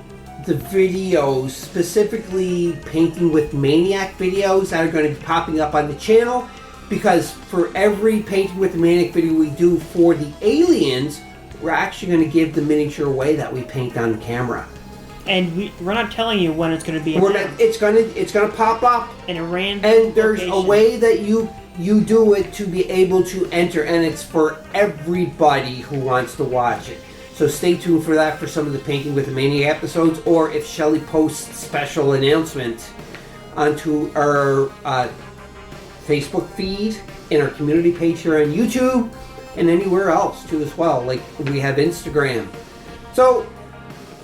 the videos, specifically Painting with Maniac videos that are going to be popping up on the channel, because for every Painting with the Maniac video we do for the aliens, we're actually going to give the miniature away that we paint on camera. And we're not telling you when it's going to be. It's gonna pop up in a random. And there's location. a way that you do it to be able to enter, and it's for everybody who wants to watch it. So stay tuned for that for some of the Painting with the Maniac episodes, or if Shelly posts special announcement onto our Facebook feed, in our community page here on YouTube, and anywhere else too as well. Like we have Instagram. So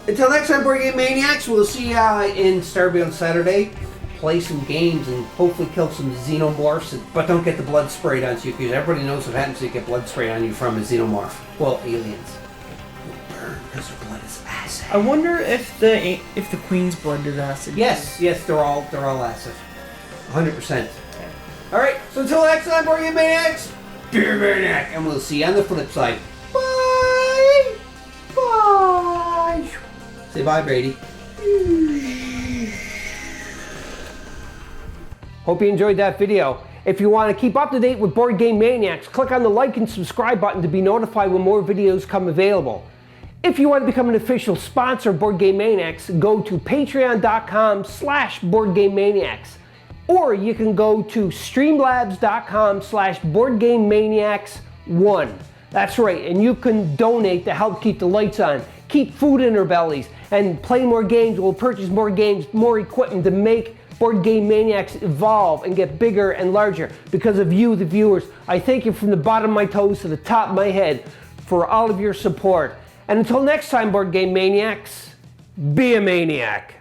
until next time, Board Game Maniacs, we'll see ya in Starbound Saturday. Play some games and hopefully kill some xenomorphs, but don't get the blood sprayed on you, because everybody knows what happens if you get blood sprayed on you from a xenomorph. Well, aliens. You'll burn because their blood is acid. I wonder if the Queen's blood is acid. Yes, they're all acid. 100%. All right, so until next time, Board Game Maniacs, Game Maniac, and we'll see you on the flip side. Bye. Bye. Say bye, Brady. Hope you enjoyed that video. If you want to keep up to date with Board Game Maniacs, click on the like and subscribe button to be notified when more videos come available. If you want to become an official sponsor of Board Game Maniacs, go to patreon.com/BoardGameManiacs. Or you can go to streamlabs.com/BoardGameManiacs1. That's right, and you can donate to help keep the lights on, keep food in our bellies, and play more games. We'll purchase more games, more equipment to make Board Game Maniacs evolve and get bigger and larger. Because of you, the viewers, I thank you from the bottom of my toes to the top of my head for all of your support. And until next time, Board Game Maniacs, be a maniac.